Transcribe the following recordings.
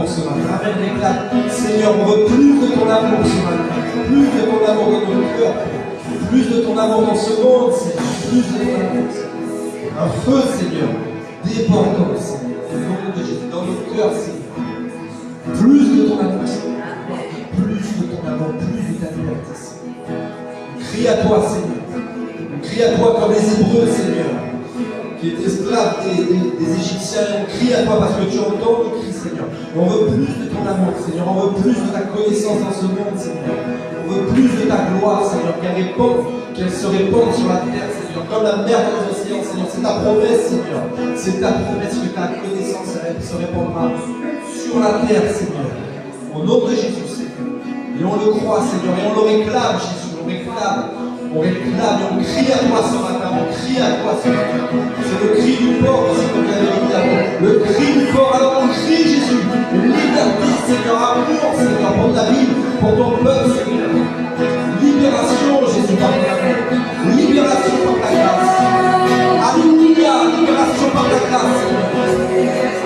amour ce matin. Amen, réclame. Seigneur, on veut plus de ton amour ce matin. Plus de ton amour dans nos cœurs. Plus de ton amour dans ce monde, Seigneur. Plus de ton amour, Seigneur. Un feu, Seigneur, débordant, Seigneur. Au nom de Jésus, dans nos cœurs, Seigneur. Plus de ton amour, Seigneur. Plus de ton amour, plus de ta liberté, Seigneur. On crie à toi, Seigneur. On crie à toi comme les Hébreux, Seigneur, qui étaient esclaves des Égyptiens. On crie à toi parce que tu entends nos cris, Seigneur. On veut plus de ton amour, Seigneur. On veut plus de ta connaissance dans ce monde, Seigneur. On veut plus de ta gloire, Seigneur, qu'elle se répande sur la terre, Seigneur, comme la mer dans les océans, Seigneur. C'est ta promesse, Seigneur. C'est ta promesse que ta connaissance se répandra sur la terre, Seigneur. Au nom de Jésus, Seigneur. Et on le croit, Seigneur, et on le réclame, Jésus. On réclame et on crie à toi ce matin. On crie à toi ce matin. C'est le cri du corps, c'est comme la vérité. Le cri du corps, alors on crie, Jésus. Liberté, Seigneur, amour, Seigneur, pour ta vie, pour ton peuple, Seigneur. Libération, Jésus, par ta main. Libération par ta grâce. Alléluia, libération par ta grâce, Seigneur.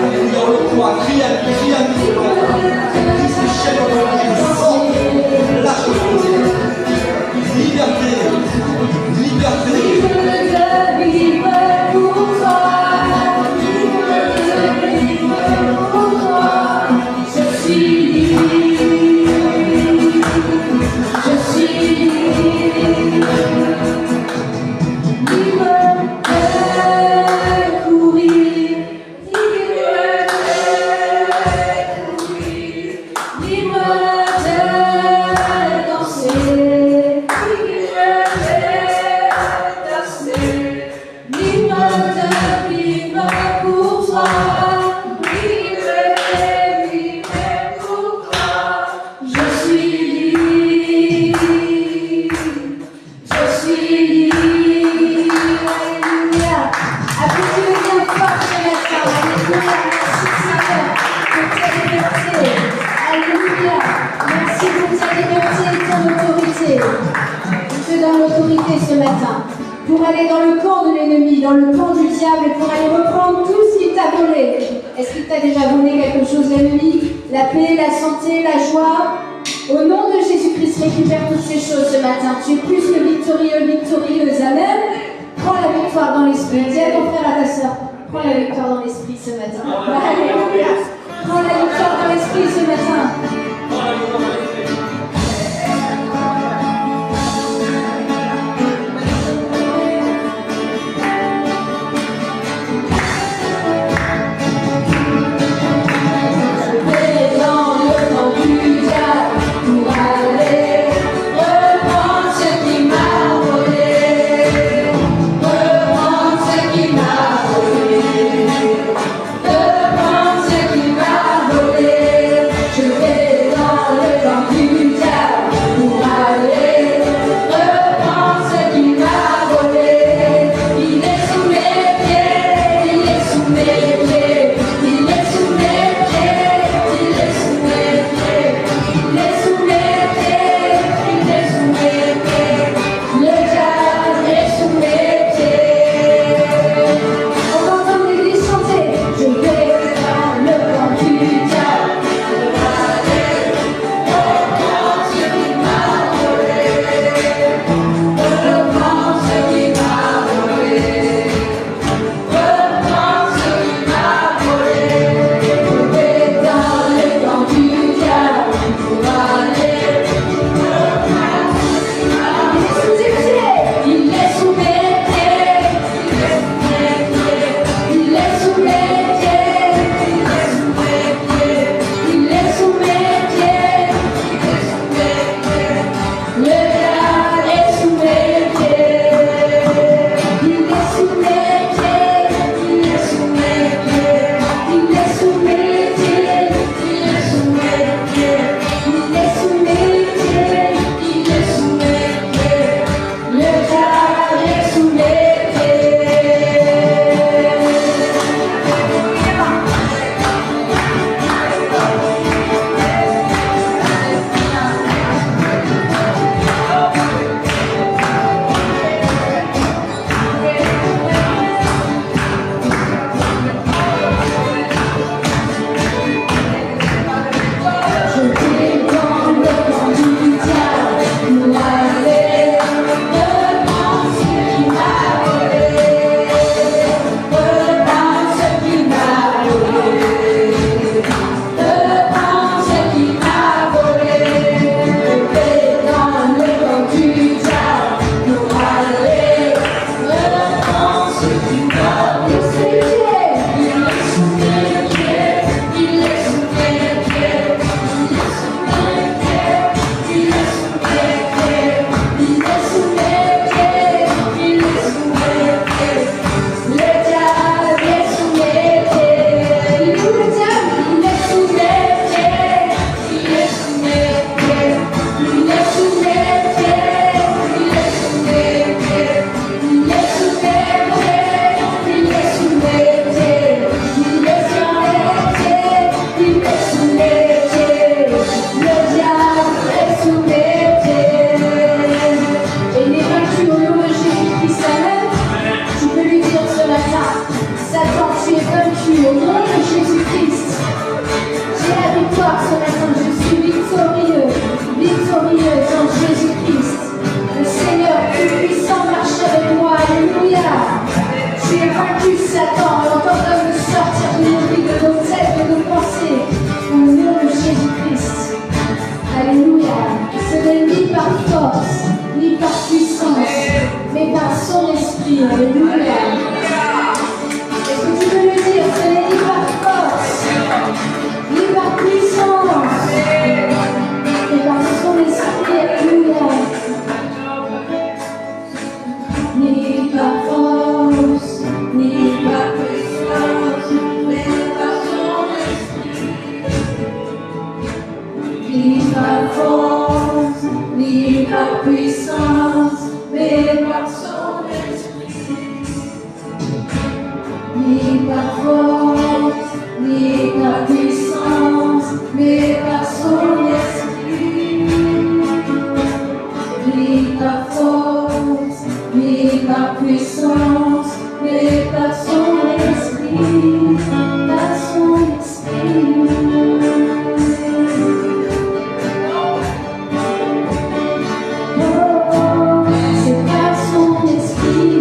Alléluia, on le croit. Crie à lui ce matin. Crie ces chaînes dans la vie. Sors, lâche-le, Seigneur. Liberté, liberté. Ce matin, pour aller dans le camp de l'ennemi, dans le camp du diable, et pour aller reprendre tout ce qu'il t'a volé. Est-ce qu'il t'a déjà volé quelque chose, l'ennemi? La paix, la santé, la joie? Au nom de Jésus-Christ, récupère toutes ces choses ce matin. Tu es plus que victorieux, victorieuse. Amen. Prends la victoire dans l'esprit. Dis à ton frère, à ta soeur, prends la victoire dans l'esprit ce matin. Alléluia. Prends la victoire dans l'esprit ce matin. Reprends ce qui m'a volé. soir, ce matin, je suis victorieux, victorieuse en Jésus-Christ. Le Seigneur tout-puissant marche avec moi. Alléluia. Tu es vaincu, Satan. Alors t'ordonnes de sortir de nos vies, de nos têtes, de nos pensées. Au nom de Jésus-Christ. Alléluia. Ce n'est ni par force, ni par puissance, mais par son esprit. Alléluia. Est-ce que tu peux le dire? Ce n'est ni par force, ni par puissance, mais par son esprit. Alléluia. Ni par force, ni par puissance, mais par son esprit. Ni par force, ni par puissance, mais par son esprit. Ni par force, ni par puissance, mais par son esprit. Ni par force, ni par puissance, mais par son esprit. Par son esprit. C'est par son esprit.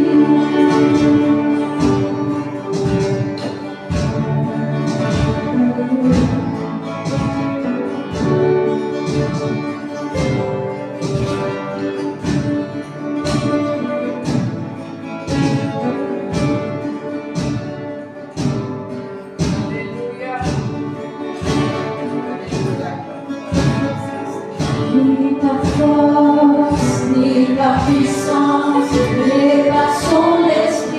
Ni par force, ni par puissance, mais par son esprit.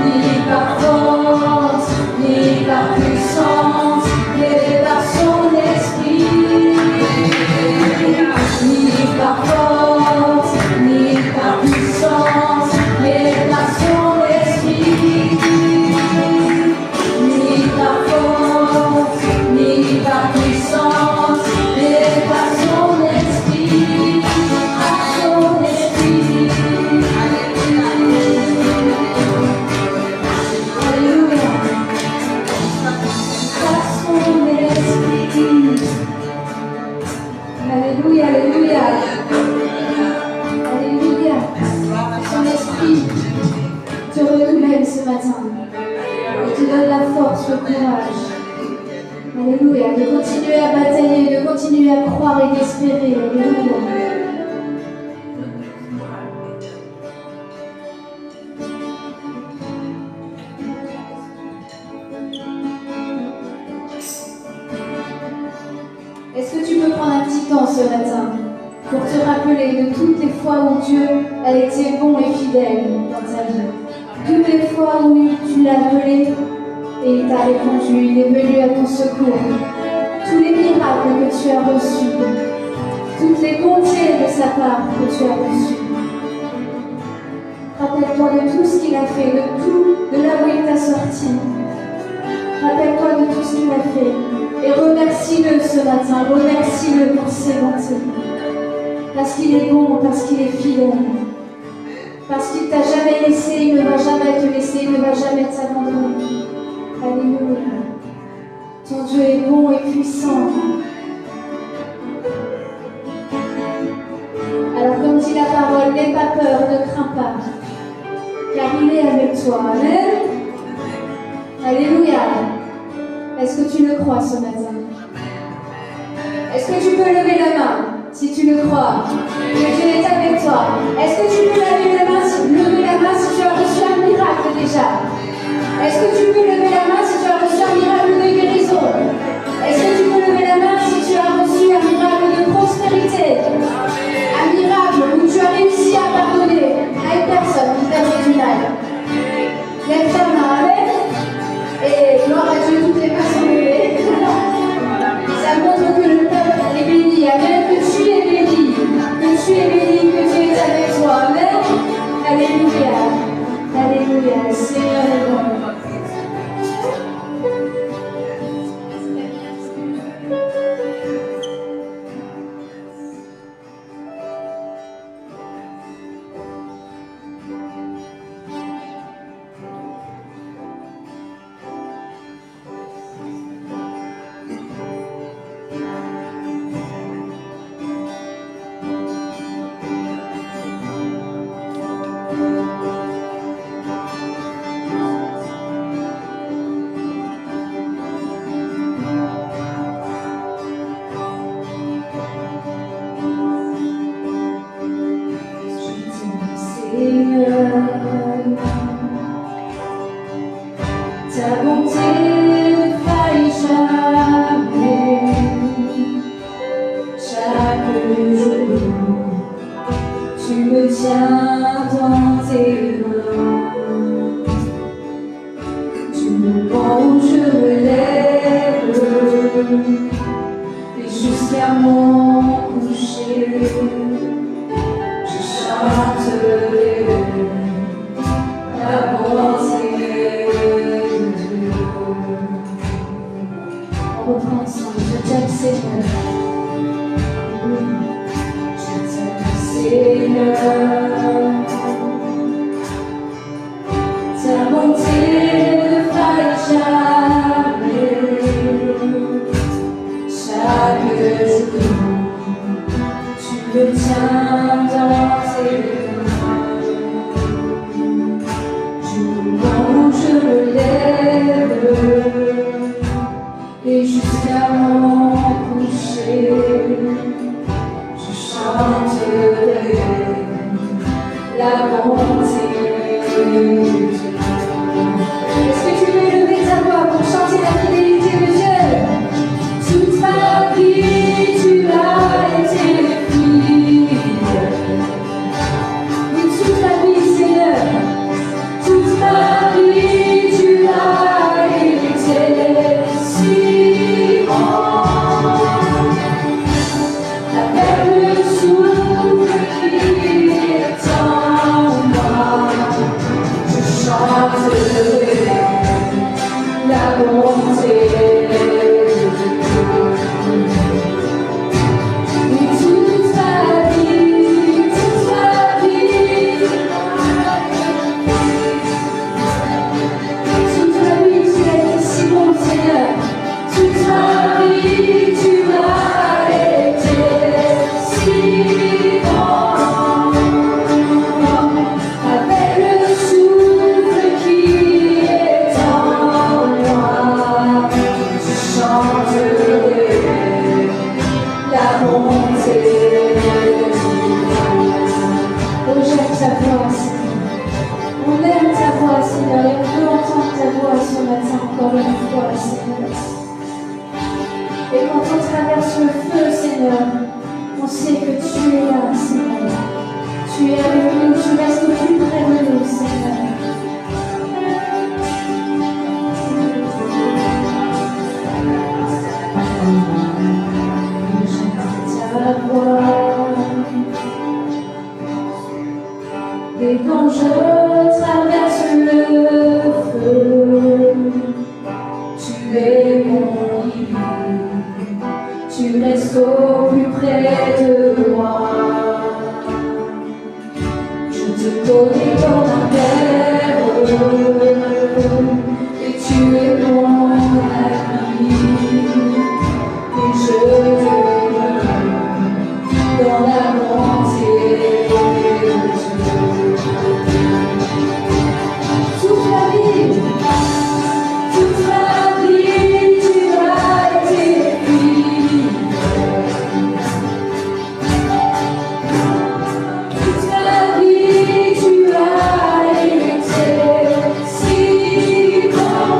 Ni par force, ni par puissance, mais par son esprit. Ni par force, ni par puissance, mais par son esprit. Ni par force, ni par puissance, mais par son esprit, par son esprit. Alléluia. Par son esprit. Alléluia, alléluia. Alléluia. Son esprit te renouvelle ce matin. Et te donne la force, le courage. Alléluia. De continuer à batailler, de continuer à croire et d'espérer. Alléluia. Est-ce que tu peux prendre un petit temps ce matin pour te rappeler de toutes les fois où Dieu a été bon et fidèle dans ta vie? Toutes les fois où tu l'as appelé et il t'a répondu, il est venu à ton secours. Tous les miracles que tu as reçus, toutes les bontés de sa part que tu as reçues. Rappelle-toi de tout ce qu'il a fait, de là où il t'a sorti. Rappelle-toi de tout ce qu'il a fait. Et remercie-le ce matin, remercie-le pour ses bontés. Parce qu'il est bon, parce qu'il est fidèle. Parce qu'il ne t'a jamais laissé, il ne va jamais te laisser, il ne va jamais t'abandonner. Alléluia. Ton Dieu est bon et puissant. Alors comme dit la parole, n'aie pas peur, ne crains pas. Car il est avec toi. Amen. Alléluia. Est-ce que tu le crois ce matin? Est-ce que tu peux lever la main si tu le crois que Dieu est avec toi? Est-ce que tu peux lever la main si tu as reçu un miracle déjà? Est-ce que tu peux lever la main si tu as reçu un miracle de guérison? Est-ce que tu peux lever la main si tu as reçu un miracle de prospérité? Un miracle où tu as réussi à pardonner à une personne qui t'a fait du mal? Lève ta main, amen. Et gloire à Dieu, toutes les mains sont levées. Ça montre que le peuple est béni, amen, que tu es béni, que tu es béni, que Dieu est avec toi, amen. Alléluia, alléluia, le Seigneur est bon. ensemble. Je t'aime, Seigneur. Je t'aime, Seigneur. Ta bonté ne faille jamais. Chaque jour, tu me tiens dans tes mains. Jour où je me lève et jusqu'à mon coucher, je chanterai la bonté de Dieu. Est-ce que tu veux lever ta voix pour chanter la fidélité de Dieu? Toute ma vie, tu as été fidèle. Oui, toute ma vie, Seigneur. Toute ma vie, tu as été si bon. Avec le souffle qui est en moi, je chanterai la bonté de Dieu. Et toute ma vie, toute ma vie, tu as été si bon, Seigneur. Toute ma vie, tu as été si bon. Avec le souffle qui est en moi, je chanterai la bonté de Dieu. Oh, j'aime ta voix, Seigneur. On aime ta voix, Seigneur, et on veut entendre ta voix ce matin encore une fois, Seigneur. Et quand on traverse le feu, Seigneur, on sait que tu es là, Seigneur. Tu es avec nous, tu restes au plus près de nous, Seigneur. J'aime ta voix. Et quand je traverse le feu, tu es mon lit, tu restes au plus près de moi. Je te connais comme un père, et tu es mon ami, et je te connais dans la bonté de Dieu. Toute ma vie, tu as été fidèle. Toute ma vie, tu as été si bon.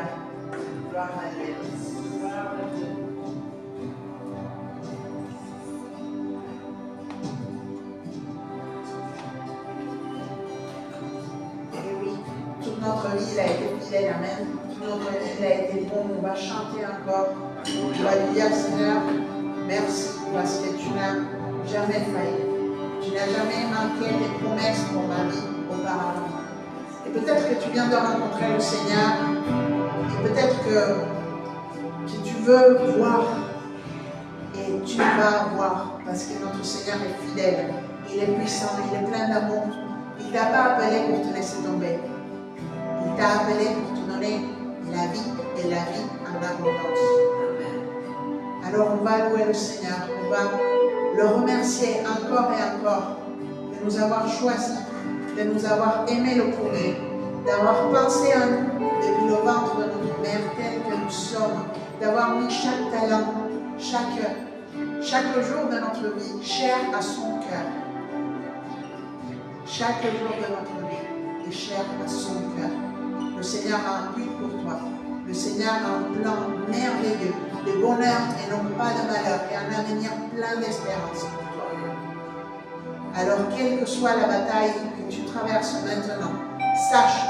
Alléluia. Gloire à Dieu. Gloire à Dieu. Et oui, toute notre vie, il a été fidèle. Amen. Toute notre vie, il a été bon. On va chanter encore. On va lui dire, Seigneur, merci parce que tu n'as jamais failli. Tu n'as jamais manqué tes promesses pour ma vie auparavant. Et peut-être que tu viens de rencontrer le Seigneur. Et peut-être que tu veux voir. Et tu vas voir. Parce que notre Seigneur est fidèle. Il est puissant. Il est plein d'amour. Il ne t'a pas appelé pour te laisser tomber. Il t'a appelé pour te donner la vie et la vie en abondance. Alors on va louer le Seigneur. On va le remercier encore et encore de nous avoir choisis, de nous avoir aimés le premier, d'avoir pensé à nous depuis le ventre de notre mère tel que nous sommes, d'avoir mis chaque talent, chaque jour de notre vie cher à son cœur. Chaque jour de notre vie est cher à son cœur. Le Seigneur a un but pour toi. Le Seigneur a un plan merveilleux de bonheur et non pas de malheur et un avenir plein d'espérance pour toi. Alors, quelle que soit la bataille que tu traverses maintenant, sache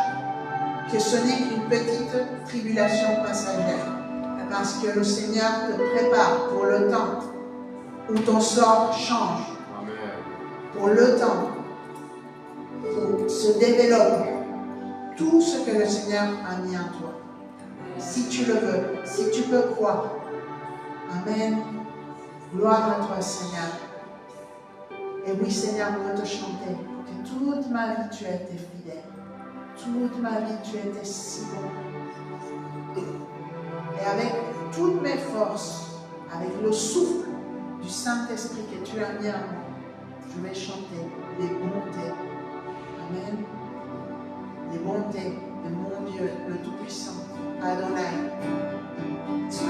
que ce n'est qu'une petite tribulation passagère. Parce que le Seigneur te prépare pour le temps où ton sort change. Pour le temps où se développe tout ce que le Seigneur a mis en toi. Si tu le veux, si tu peux croire. Amen. Gloire à toi, Seigneur. Et oui, Seigneur, on veut te chanter. Que toute ma vie, tu as été fidèle. Toute ma vie, tu as été si bon. Et avec toutes mes forces, avec le souffle du Saint-Esprit que tu as mis en moi, je vais chanter les bontés. Amen. Les bontés de mon Dieu, le Tout-Puissant, Adonai. Tu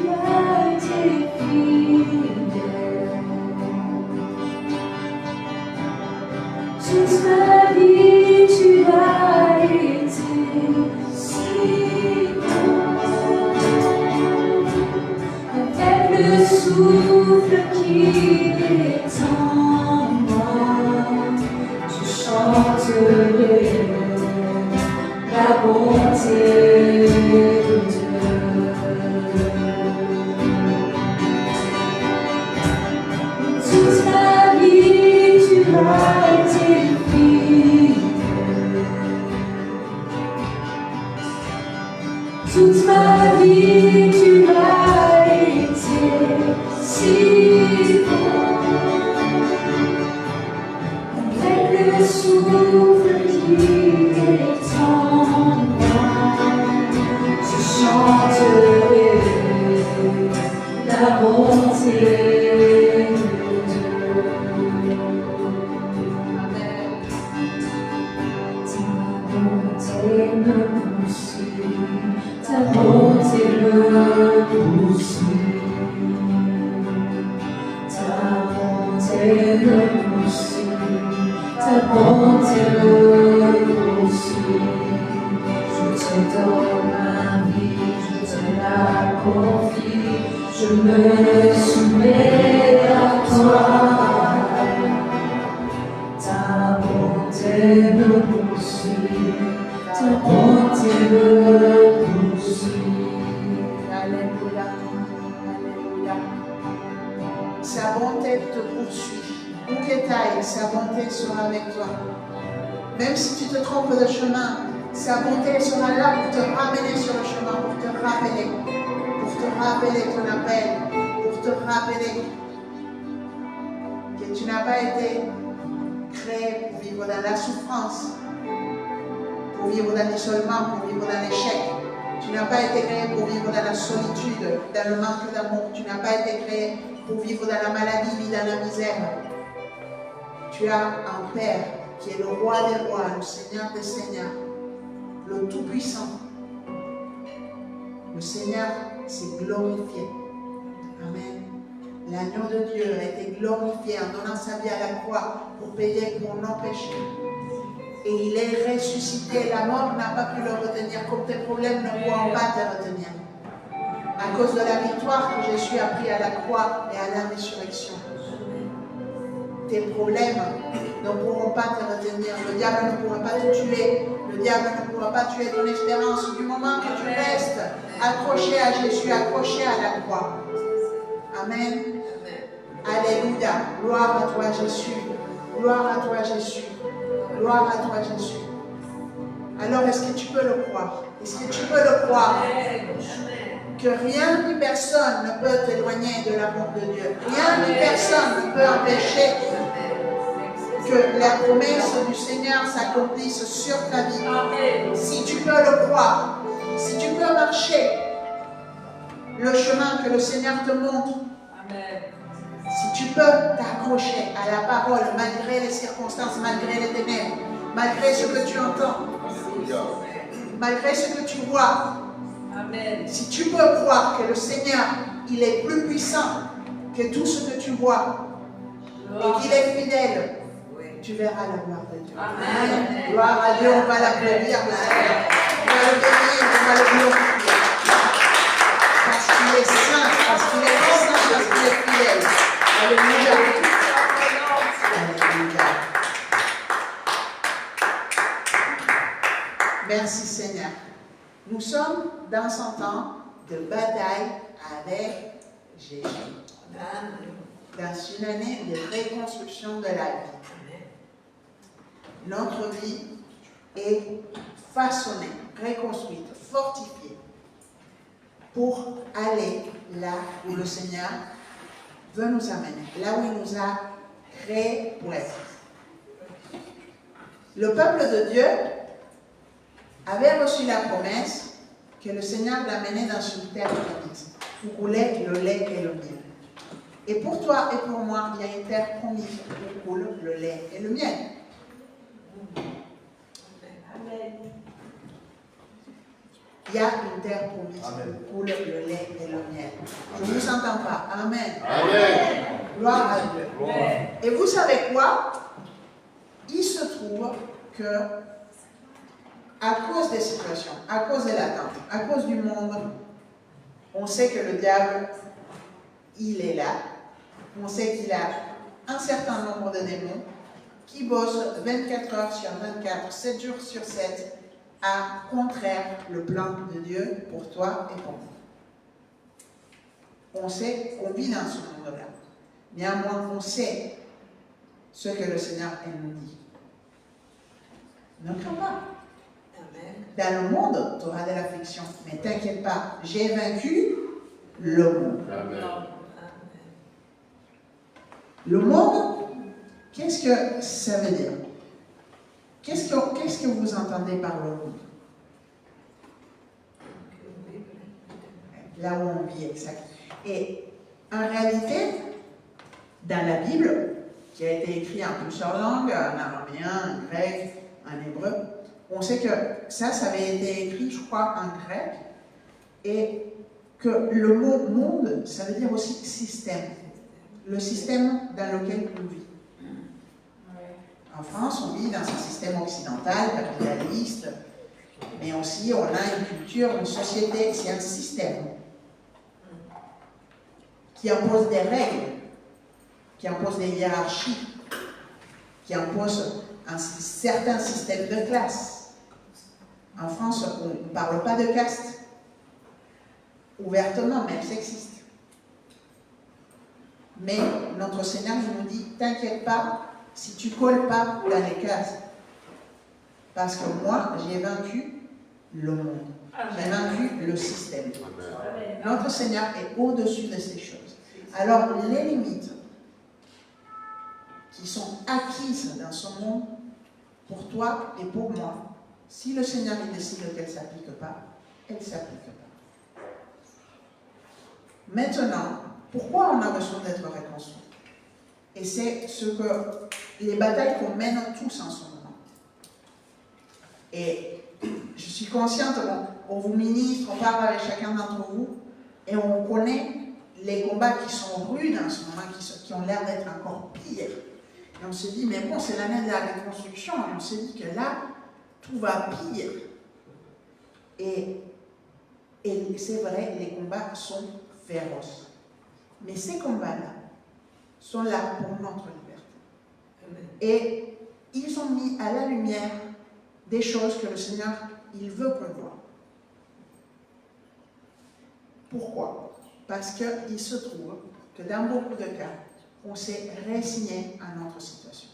as été fidèle. Toute ma vie, tu as été si bon. Avec le souffle qui est en moi, je chanterai la bonté de Dieu. Toute ma vie, tu as été fidèle. Toute ma vie, tu as été si bon. Avec le souffle qui est en moi, je chanterai la bonté de Dieu. Amen. Ta bonté me poursuit. Ta bonté me poursuit. Ta bonté me poursuit. Je te donne ma vie, je te la confie. Je me soumets à toi. Ta bonté me poursuit. Ta bonté me poursuit. Alléluia. Alléluia. Sa bonté te poursuit. Où que tu ailles, sa bonté sera avec toi. Même si tu te trompes de chemin, sa bonté sera là pour te ramener sur le chemin, pour te rappeler ton appel, pour te rappeler que tu n'as pas été créé pour vivre dans la souffrance, pour vivre dans l'isolement, pour vivre dans l'échec. Tu n'as pas été créé pour vivre dans la solitude, dans le manque d'amour. Tu n'as pas été créé pour vivre dans la maladie, ni dans la misère. Tu as un Père qui est le roi des rois, le Seigneur des seigneurs, le Tout-Puissant. Le Seigneur s'est glorifié. Amen. L'agneau de Dieu a été glorifié en donnant sa vie à la croix pour payer pour nos péchés. et il est ressuscité. La mort n'a pas pu le retenir, comme tes problèmes ne pourront pas te retenir. À cause de la victoire que Jésus a pris à la croix et à la résurrection. Tes problèmes ne pourront pas te retenir. Le diable ne pourra pas te tuer. Le diable ne pourra pas tuer ton espérance du moment que tu restes accroché à Jésus, accroché à la croix. Amen. Alléluia. Gloire à toi, Jésus. Gloire à toi, Jésus. Gloire à toi, Jésus. Alors, est-ce que tu peux le croire? Est-ce que tu peux le croire? Que rien ni personne ne peut t'éloigner de l'amour de Dieu. Rien ni personne ne peut empêcher que la promesse du Seigneur s'accomplisse sur ta vie. Si tu peux le croire, si tu peux marcher le chemin que le Seigneur te montre, si tu peux t'accrocher à la parole malgré les circonstances, malgré les ténèbres, malgré ce que tu entends, malgré ce que tu vois, si tu peux croire que le Seigneur, il est plus puissant que tout ce que tu vois et qu'il est fidèle, tu verras la gloire de Dieu. Amen. Gloire à Dieu, on va l'applaudir, le Seigneur. On va le bénir, on va le glorifier. Parce qu'il est saint, parce qu'il est puissant, parce qu'il est fidèle. Alléluia. Alléluia. Merci Seigneur. Nous sommes dans un temps de bataille avec Jésus. Dans une année de reconstruction de la vie. Notre vie est façonnée, reconstruite, fortifiée pour aller là où le Seigneur veut nous amener, là où il nous a créés pour être. Le peuple de Dieu avait reçu la promesse que le Seigneur l'amenait dans une terre promise, où coulait le lait et le miel. Et pour toi et pour moi, il y a une terre promise où coule le lait et le miel. Amen. Il y a une terre promise où coule le lait et le miel. Je ne vous entends pas. Amen. Amen. Gloire à Dieu. Amen. Et vous savez quoi? Il se trouve que, à cause des situations, à cause de l'attente, à cause du monde, on sait que le diable, il est là. On sait qu'il a un certain nombre de démons qui bossent 24 heures sur 24, 7 jours sur 7, à contraire le plan de Dieu pour toi et pour moi. On sait qu'on vit dans ce monde-là. Néanmoins, on sait ce que le Seigneur nous dit. Ne crains pas. Dans le monde, tu auras de l'affliction, mais t'inquiète pas, j'ai vaincu le monde. Amen. Le monde, qu'est-ce que ça veut dire? Qu'est-ce que vous entendez par le monde? Là où on vit, exact. Et en réalité, dans la Bible, qui a été écrite en plusieurs langues, en araméen, en grec, en hébreu, on sait que ça avait été écrit, je crois, en grec, et que le mot monde, ça veut dire aussi système. Le système dans lequel on vit. En France, on vit dans un système occidental, capitaliste, mais aussi on a une culture, une société, c'est un système qui impose des règles, qui impose des hiérarchies, qui impose un certain système de classe. En France, on ne parle pas de caste ouvertement, même sexiste. Mais notre Seigneur nous dit, t'inquiète pas si tu ne colles pas dans les cases. Parce que moi, j'ai vaincu le monde. J'ai vaincu le système. Notre Seigneur est au-dessus de ces choses. Alors, les limites qui sont acquises dans ce monde, pour toi et pour moi, si le Seigneur il décide qu'elles ne s'appliquent pas, elles ne s'appliquent pas. Maintenant, pourquoi on a besoin d'être reconstruit? Et c'est ce que les batailles qu'on mène tous en ce moment. Et je suis consciente, on vous ministre, on parle avec chacun d'entre vous, et on connaît les combats qui sont rudes en ce moment, qui ont l'air d'être encore pires. Et on s'est dit, mais bon, c'est l'année de la reconstruction. Et on s'est dit que là, tout va pire. Et c'est vrai, les combats sont féroces. Mais ces combats-là sont là pour notre liberté. Et ils ont mis à la lumière des choses que le Seigneur, il veut qu'on voit. Pourquoi? Parce qu'il se trouve que dans beaucoup de cas, on s'est résigné à notre situation.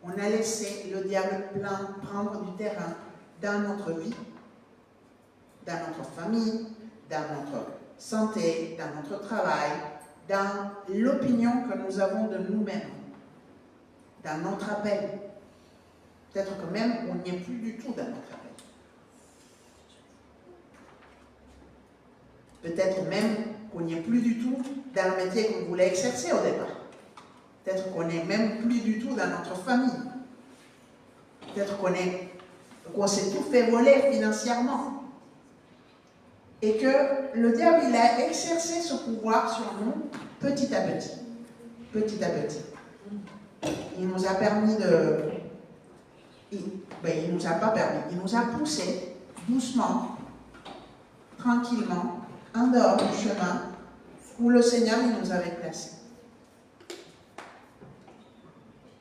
On a laissé le diable prendre du terrain dans notre vie, dans notre famille, dans notre santé, dans notre travail, dans l'opinion que nous avons de nous-mêmes, dans notre appel. Peut-être que même on n'y est plus du tout dans notre appel. Peut-être même qu'on n'y est plus du tout dans le métier qu'on voulait exercer au départ. Peut-être qu'on n'est même plus du tout dans notre famille. Peut-être qu'on s'est tout fait voler financièrement. Et que le diable, il a exercé ce pouvoir sur nous petit à petit. Petit à petit. Il nous a permis de... il nous a pas permis. Il nous a poussé doucement, tranquillement, en dehors du chemin où le Seigneur il nous avait placés.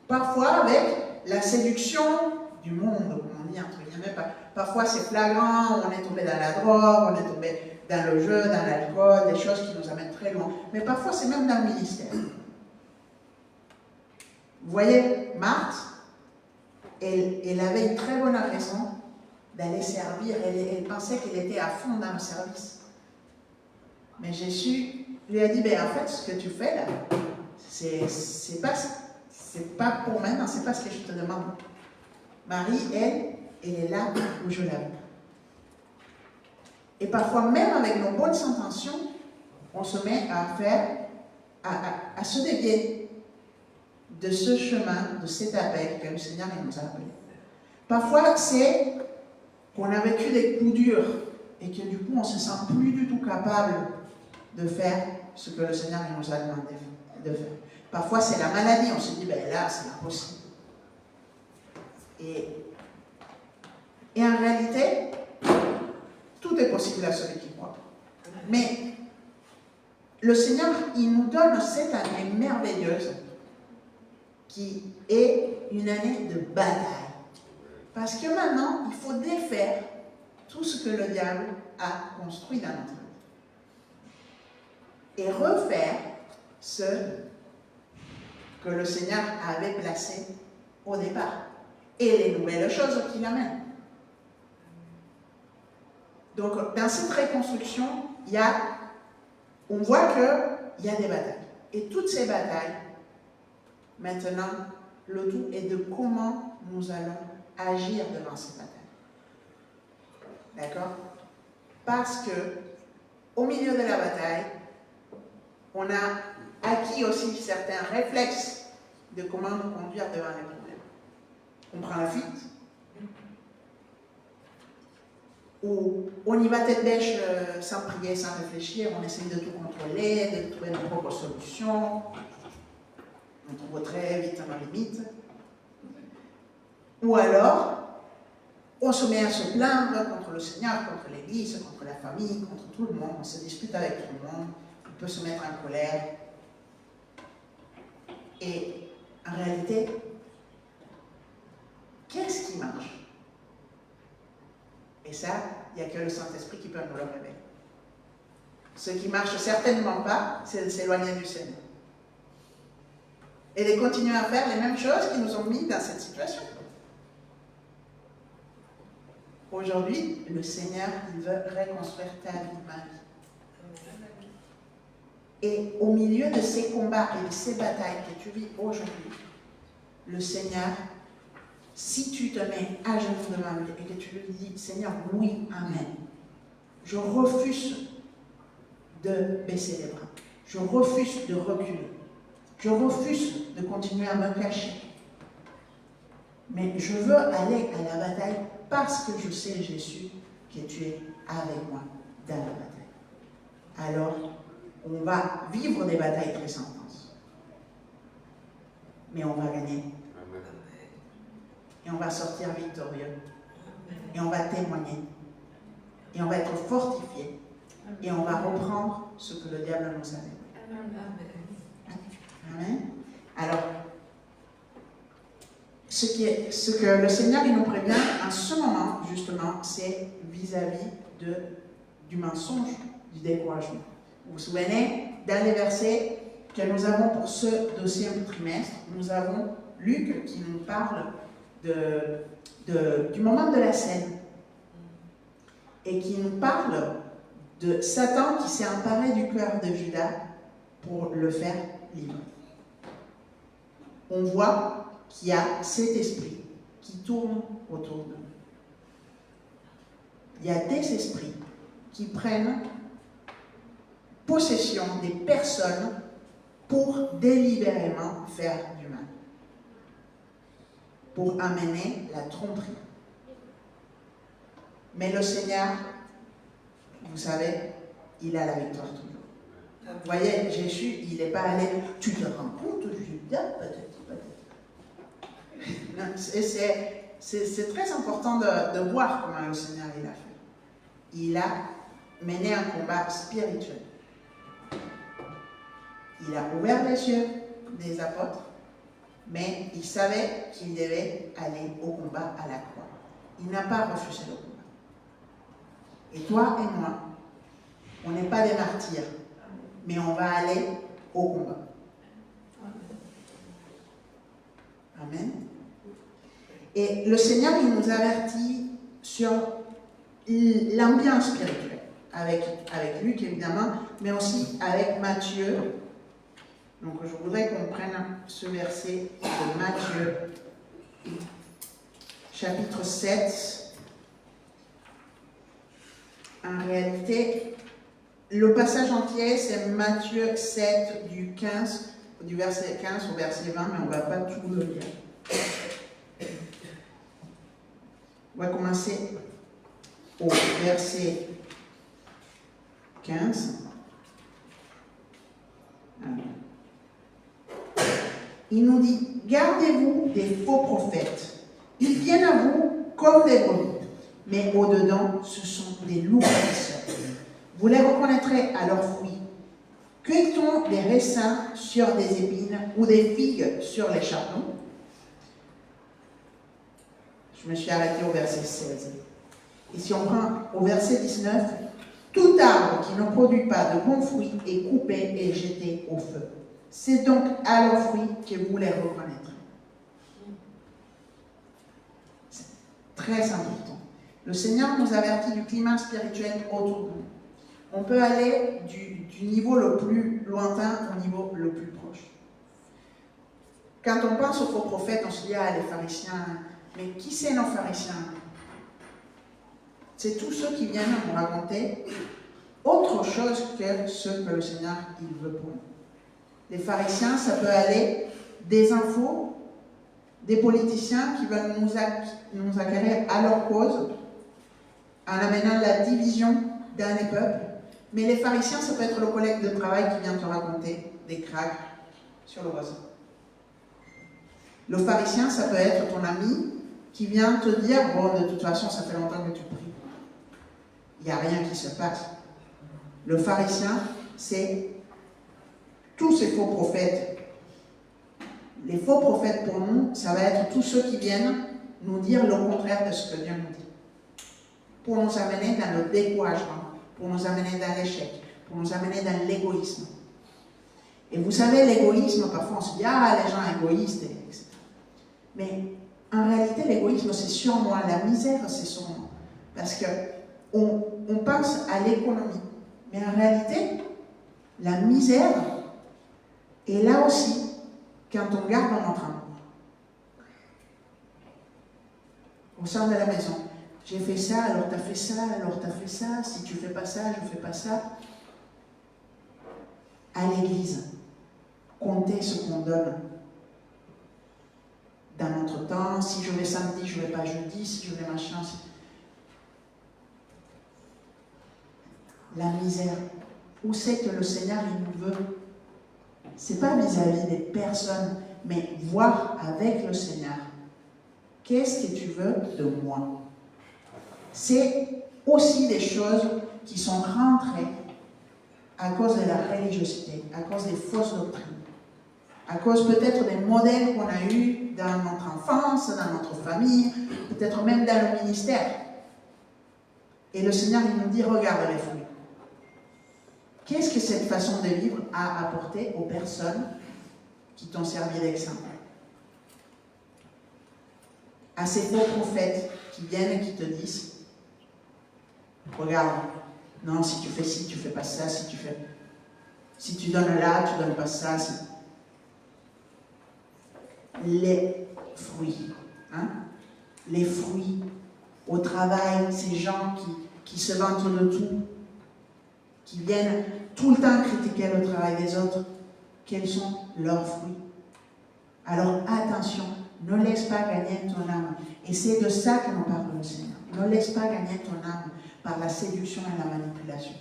Parfois avec la séduction du monde, comme on dit entre guillemets. Parfois c'est flagrant, on est tombé dans la drogue, on est tombé dans le jeu, dans l'alcool, des choses qui nous amènent très loin. Mais parfois c'est même dans le ministère. Vous voyez, Marthe, elle avait une très bonne raison d'aller servir. Elle pensait qu'elle était à fond dans le service. Mais Jésus lui a dit, en fait, ce que tu fais là, c'est pas pour maintenant, c'est pas ce que je te demande. Marie, elle est là où je l'aime. Et parfois, même avec nos bonnes intentions, on se met à se dévier de ce chemin, de cet appel que le Seigneur nous a appelé. Parfois, c'est qu'on a vécu des coups durs et que du coup, on ne se sent plus du tout capable de faire ce que le Seigneur nous a demandé de faire. Parfois, c'est la maladie. On se dit, là, c'est impossible. Et en réalité, tout est possible à celui qui croit. Mais le Seigneur, il nous donne cette année merveilleuse qui est une année de bataille. Parce que maintenant, il faut défaire tout ce que le diable a construit dans notre vie. Et refaire ce que le Seigneur avait placé au départ. Et les nouvelles choses qu'il amène. Donc, dans cette reconstruction, on voit qu'il y a des batailles. Et toutes ces batailles, maintenant, le tout est de comment nous allons agir devant ces batailles. D'accord? Parce que, au milieu de la bataille, on a acquis aussi certains réflexes de comment nous conduire devant les problèmes. On prend la fuite, ou on y va tête bêche sans prier, sans réfléchir, on essaie de tout contrôler, de trouver nos propres solutions, on trouve très vite nos limites. Ou alors, on se met à se plaindre contre le Seigneur, contre l'Église, contre la famille, contre tout le monde, on se dispute avec tout le monde, on peut se mettre en colère. Et en réalité, qu'est-ce qui marche? Et ça, il n'y a que le Saint-Esprit qui peut nous le révéler. Ce qui ne marche certainement pas, c'est de s'éloigner du Seigneur. Et de continuer à faire les mêmes choses qui nous ont mis dans cette situation. Aujourd'hui, le Seigneur, il veut reconstruire ta vie, ma vie. Et au milieu de ces combats et de ces batailles que tu vis aujourd'hui, le Seigneur, si tu te mets à genoux devant lui et que tu lui dis, Seigneur, oui, amen. Je refuse de baisser les bras. Je refuse de reculer. Je refuse de continuer à me cacher. Mais je veux aller à la bataille parce que je sais, Jésus, que tu es avec moi dans la bataille. Alors, on va vivre des batailles très intenses. Mais on va gagner et on va sortir victorieux. Et on va témoigner. Et on va être fortifié. Et on va reprendre ce que le diable nous a fait. Amen. Alors, ce que le Seigneur il nous prévient en ce moment, justement, c'est vis-à-vis du mensonge, du découragement. Vous vous souvenez, dans les versets que nous avons pour ce deuxième trimestre, nous avons Luc qui nous parle du moment de la scène et qui nous parle de Satan qui s'est emparé du cœur de Judas pour le faire libre. On voit qu'il y a cet esprit qui tourne autour de nous. Il y a des esprits qui prennent possession des personnes pour délibérément faire du mal, pour amener la tromperie. Mais le Seigneur, vous savez, il a la victoire toujours. Vous voyez, Jésus, il n'est pas allé, tu te rends compte, Judas, peut-être. C'est très important de voir comment le Seigneur il a fait. Il a mené un combat spirituel. Il a ouvert les yeux des apôtres, mais il savait qu'il devait aller au combat à la croix. Il n'a pas refusé le combat. Et toi et moi, on n'est pas des martyrs, mais on va aller au combat. Amen. Et le Seigneur, il nous avertit sur l'ambiance spirituelle, avec Luc évidemment, mais aussi avec Matthieu. Donc je voudrais qu'on prenne ce verset de Matthieu, chapitre 7. En réalité, le passage entier, c'est Matthieu 7, du verset 15 au verset 20, mais on ne va pas tout le lire. On va commencer au verset 15. Il nous dit, gardez-vous des faux prophètes. Ils viennent à vous comme des brebis, mais au-dedans, ce sont des loups ravisseurs. Vous les reconnaîtrez à leurs fruits. Cueille-t-on des raisins sur des épines ou des figues sur les chardons? Je me suis arrêtée au verset 16. Et si on prend au verset 19, tout arbre qui ne produit pas de bons fruits est coupé et jeté au feu. C'est donc à leurs fruits que vous les reconnaîtrez. C'est très important. Le Seigneur nous avertit du climat spirituel autour de nous. On peut aller du niveau le plus lointain au niveau le plus proche. Quand on pense aux faux prophètes, on se dit, ah, les pharisiens, mais qui c'est nos pharisiens? C'est tous ceux qui viennent nous raconter autre chose que ce que le Seigneur il veut pour nous. Les pharisiens, ça peut aller des infos, des politiciens qui veulent nous acquérir à leur cause, en amenant la division dans les peuples. Mais les pharisiens, ça peut être le collègue de travail qui vient te raconter des craques sur le voisin. Le pharisien, ça peut être ton ami qui vient te dire, bon, de toute façon, ça fait longtemps que tu pries. Il n'y a rien qui se passe. Le pharisien, c'est tous ces faux prophètes. Les faux prophètes, pour nous, ça va être tous ceux qui viennent nous dire le contraire de ce que Dieu nous dit. Pour nous amener dans le découragement, pour nous amener dans l'échec, pour nous amener dans l'égoïsme. Et vous savez, l'égoïsme, parfois on se dit, ah, les gens égoïstes, etc. Mais en réalité, l'égoïsme, c'est sur moi. La misère, c'est sur moi. Parce qu'on pense à l'économie. Mais en réalité, la misère est là aussi quand on garde notre amour. Au sein de la maison. J'ai fait ça, alors tu as fait ça, alors tu as fait ça. Si tu ne fais pas ça, je ne fais pas ça. À l'église, comptez ce qu'on donne. Dans notre temps, si je vais samedi, je ne vais pas jeudi, si je vais machin. La misère. Où c'est que le Seigneur il nous veut? Ce n'est pas vis-à-vis des personnes, mais voir avec le Seigneur qu'est-ce que tu veux de moi? C'est aussi des choses qui sont rentrées à cause de la religiosité, à cause des fausses doctrines, à cause peut-être des modèles qu'on a eus dans notre enfance, dans notre famille, peut-être même dans le ministère. Et le Seigneur, il nous dit, regarde les fruits. Qu'est-ce que cette façon de vivre a apporté aux personnes qui t'ont servi d'exemple? À ces faux prophètes qui viennent et qui te disent, regarde, non, si tu fais ci, tu fais pas ça, si tu donnes là, tu donnes pas ça. Les fruits, hein? Les fruits au travail, ces gens qui se vantent de tout, qui viennent tout le temps critiquer le travail des autres, quels sont leurs fruits? Alors attention, ne laisse pas gagner ton âme. Et c'est de ça que nous parle le Seigneur. Ne laisse pas gagner ton âme par la séduction et la manipulation.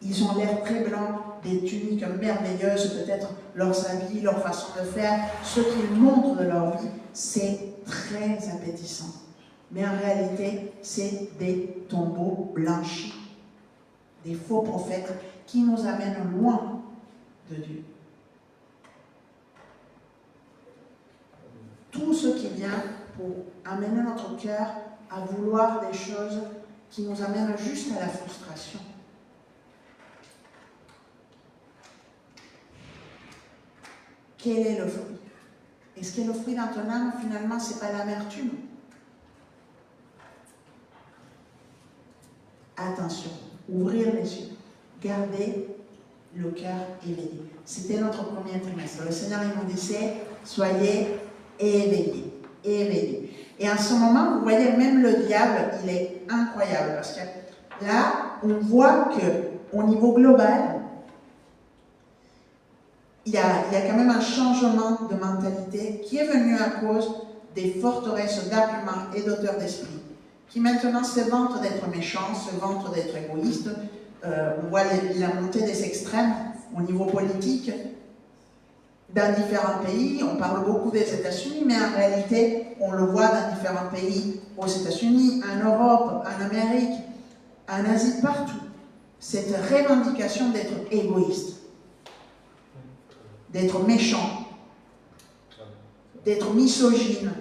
Ils ont l'air très blancs, des tuniques merveilleuses, peut-être leurs habits, leur façon de faire, ce qu'ils montrent de leur vie, c'est très appétissant. Mais en réalité, c'est des tombeaux blanchis, des faux prophètes qui nous amènent loin de Dieu. Tout ce qui vient pour amener notre cœur à vouloir des choses qui nous amènent juste à la frustration. Quel est le fruit? Est-ce que le fruit dans ton âme, finalement, ce n'est pas l'amertume? Attention, ouvrir les yeux, garder le cœur éveillé. C'était notre premier trimestre. Le Seigneur, il nous disait, soyez éveillés, éveillés. Et en ce moment, vous voyez, même le diable, il est incroyable, parce que là, on voit qu'au niveau global, il y a quand même un changement de mentalité qui est venu à cause des forteresses d'arguments et d'auteurs d'esprit, qui maintenant se vantent d'être méchants, se vantent d'être égoïstes. On voit la montée des extrêmes au niveau politique dans différents pays. On parle beaucoup des États-Unis, mais en réalité, on le voit dans différents pays, aux États-Unis, en Europe, en Amérique, en Asie, partout. Cette revendication d'être égoïste, d'être méchant, d'être misogyne,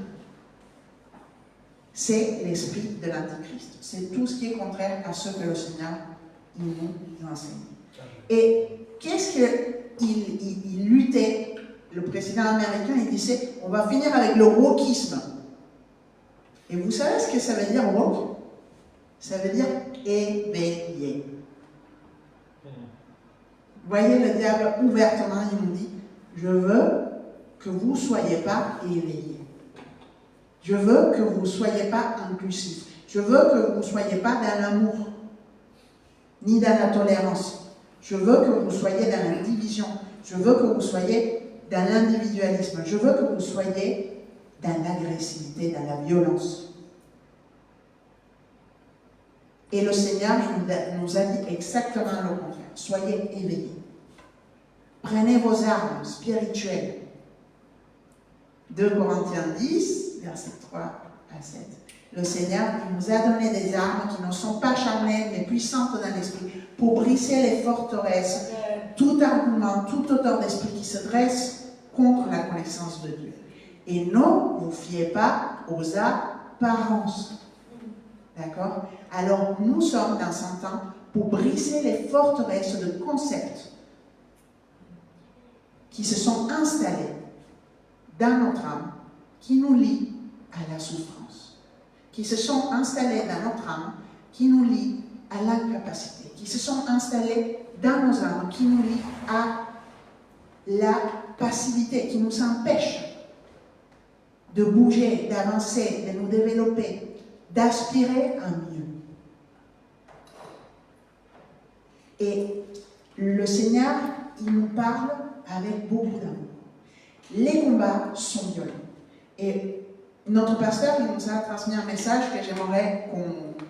c'est l'esprit de l'Antichrist. C'est tout ce qui est contraire à ce que le Seigneur nous enseigne. Et qu'est-ce qu'il luttait, le président américain, il disait, on va finir avec le wokisme. Et vous savez ce que ça veut dire woke? Ça veut dire éveillé. Vous voyez, le diable ouvertement, il nous dit, je veux que vous ne soyez pas éveillés. Je veux que vous ne soyez pas inclusifs. Je veux que vous ne soyez pas dans l'amour, ni dans la tolérance. Je veux que vous soyez dans la division. Je veux que vous soyez dans l'individualisme. Je veux que vous soyez dans l'agressivité, dans la violence. Et le Seigneur nous a dit exactement le contraire. Soyez éveillés. Prenez vos armes spirituelles. 2 Corinthiens 10, versets 3 à 7. Le Seigneur nous a donné des armes qui ne sont pas charnelles, mais puissantes dans l'esprit, pour briser les forteresses, tout argument, tout auteur d'esprit qui se dresse contre la connaissance de Dieu. Et ne vous fiez pas aux apparences. D'accord? Alors, nous sommes dans un temps pour briser les forteresses de concepts qui se sont installés dans notre âme, qui nous lient à la souffrance, qui se sont installés dans notre âme, qui nous lient à l'incapacité, qui se sont installés dans nos âmes, qui nous lient à la passivité, qui nous empêchent de bouger, d'avancer, de nous développer, d'aspirer à mieux. Et le Seigneur, il nous parle avec beaucoup d'amour. Les combats sont violents. Et notre pasteur, il nous a transmis un message que j'aimerais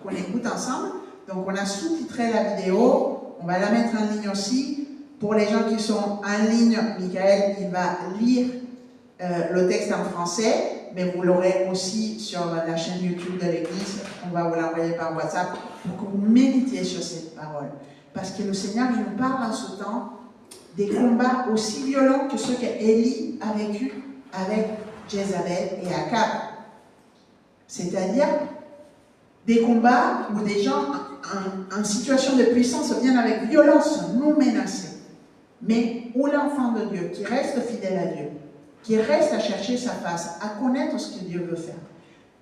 qu'on écoute ensemble. Donc, on a sous-titré la vidéo. On va la mettre en ligne aussi. Pour les gens qui sont en ligne, Michael, il va lire le texte en français. mais vous l'aurez aussi sur la chaîne YouTube de l'Église. On va vous l'envoyer par WhatsApp pour que vous méditiez sur cette parole. Parce que le Seigneur, il nous parle en ce temps des combats aussi violents que ceux qu'Élie a vécu avec Jézabel et Akab. C'est-à-dire des combats où des gens en situation de puissance viennent avec violence nous menacer. Mais où l'enfant de Dieu, qui reste fidèle à Dieu, qui reste à chercher sa face, à connaître ce que Dieu veut faire,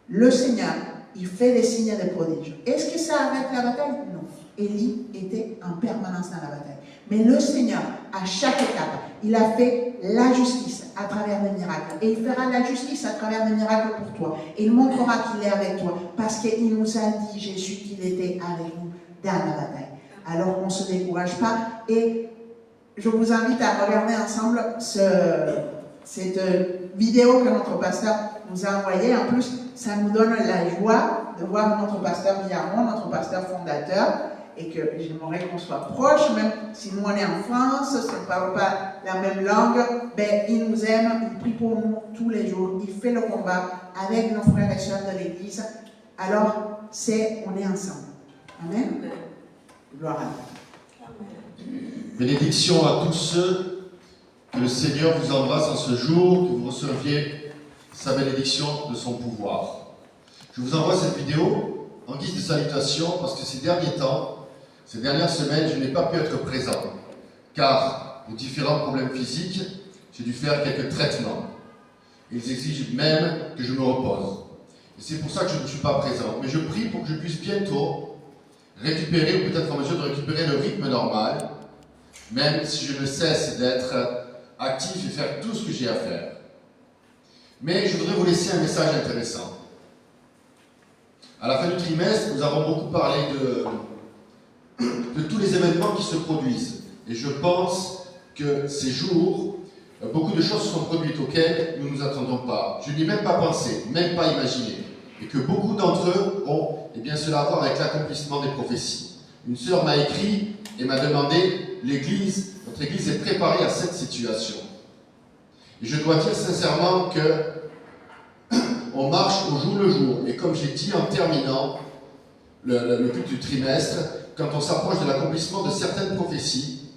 le Seigneur, il fait des signes et des prodiges. Est-ce que ça arrête la bataille? Non. Élie était en permanence dans la bataille. Mais le Seigneur, à chaque étape, il a fait la justice à travers des miracles. Et il fera la justice à travers des miracles pour toi. Et il montrera qu'il est avec toi. Parce qu'il nous a dit, Jésus, qu'il était avec nous dans la bataille. Alors on ne se décourage pas. Et je vous invite à regarder ensemble cette vidéo que notre pasteur nous a envoyée. En plus, ça nous donne la joie de voir notre pasteur Guillermo, notre pasteur fondateur, et que j'aimerais qu'on soit proches, même si nous on est en France, si on ne parle pas la même langue, ben, il nous aime, il prie pour nous tous les jours, il fait le combat avec nos frères et sœurs de l'Église. Alors, on est ensemble. Amen. Gloire à Dieu. Bénédiction à tous ceux que le Seigneur vous embrasse en ce jour, que vous receviez sa bénédiction de son pouvoir. Je vous envoie cette vidéo en guise de salutation parce que ces derniers temps, ces dernières semaines, je n'ai pas pu être présent, car pour différents problèmes physiques, j'ai dû faire quelques traitements. Ils exigent même que je me repose. Et c'est pour ça que je ne suis pas présent. Mais je prie pour que je puisse bientôt récupérer, ou peut-être en mesure de récupérer le rythme normal, même si je ne cesse d'être actif et faire tout ce que j'ai à faire. Mais je voudrais vous laisser un message intéressant. À la fin du trimestre, nous avons beaucoup parlé de tous les événements qui se produisent. Et je pense que ces jours, beaucoup de choses sont produites auxquelles nous ne nous attendons pas. Je n'y ai même pas pensé, même pas imaginé. Et que beaucoup d'entre eux ont cela à voir avec l'accomplissement des prophéties. Une sœur m'a écrit et m'a demandé, notre Église est préparée à cette situation. Et je dois dire sincèrement que on marche au jour le jour. Et comme j'ai dit en terminant le culte du trimestre, quand on s'approche de l'accomplissement de certaines prophéties,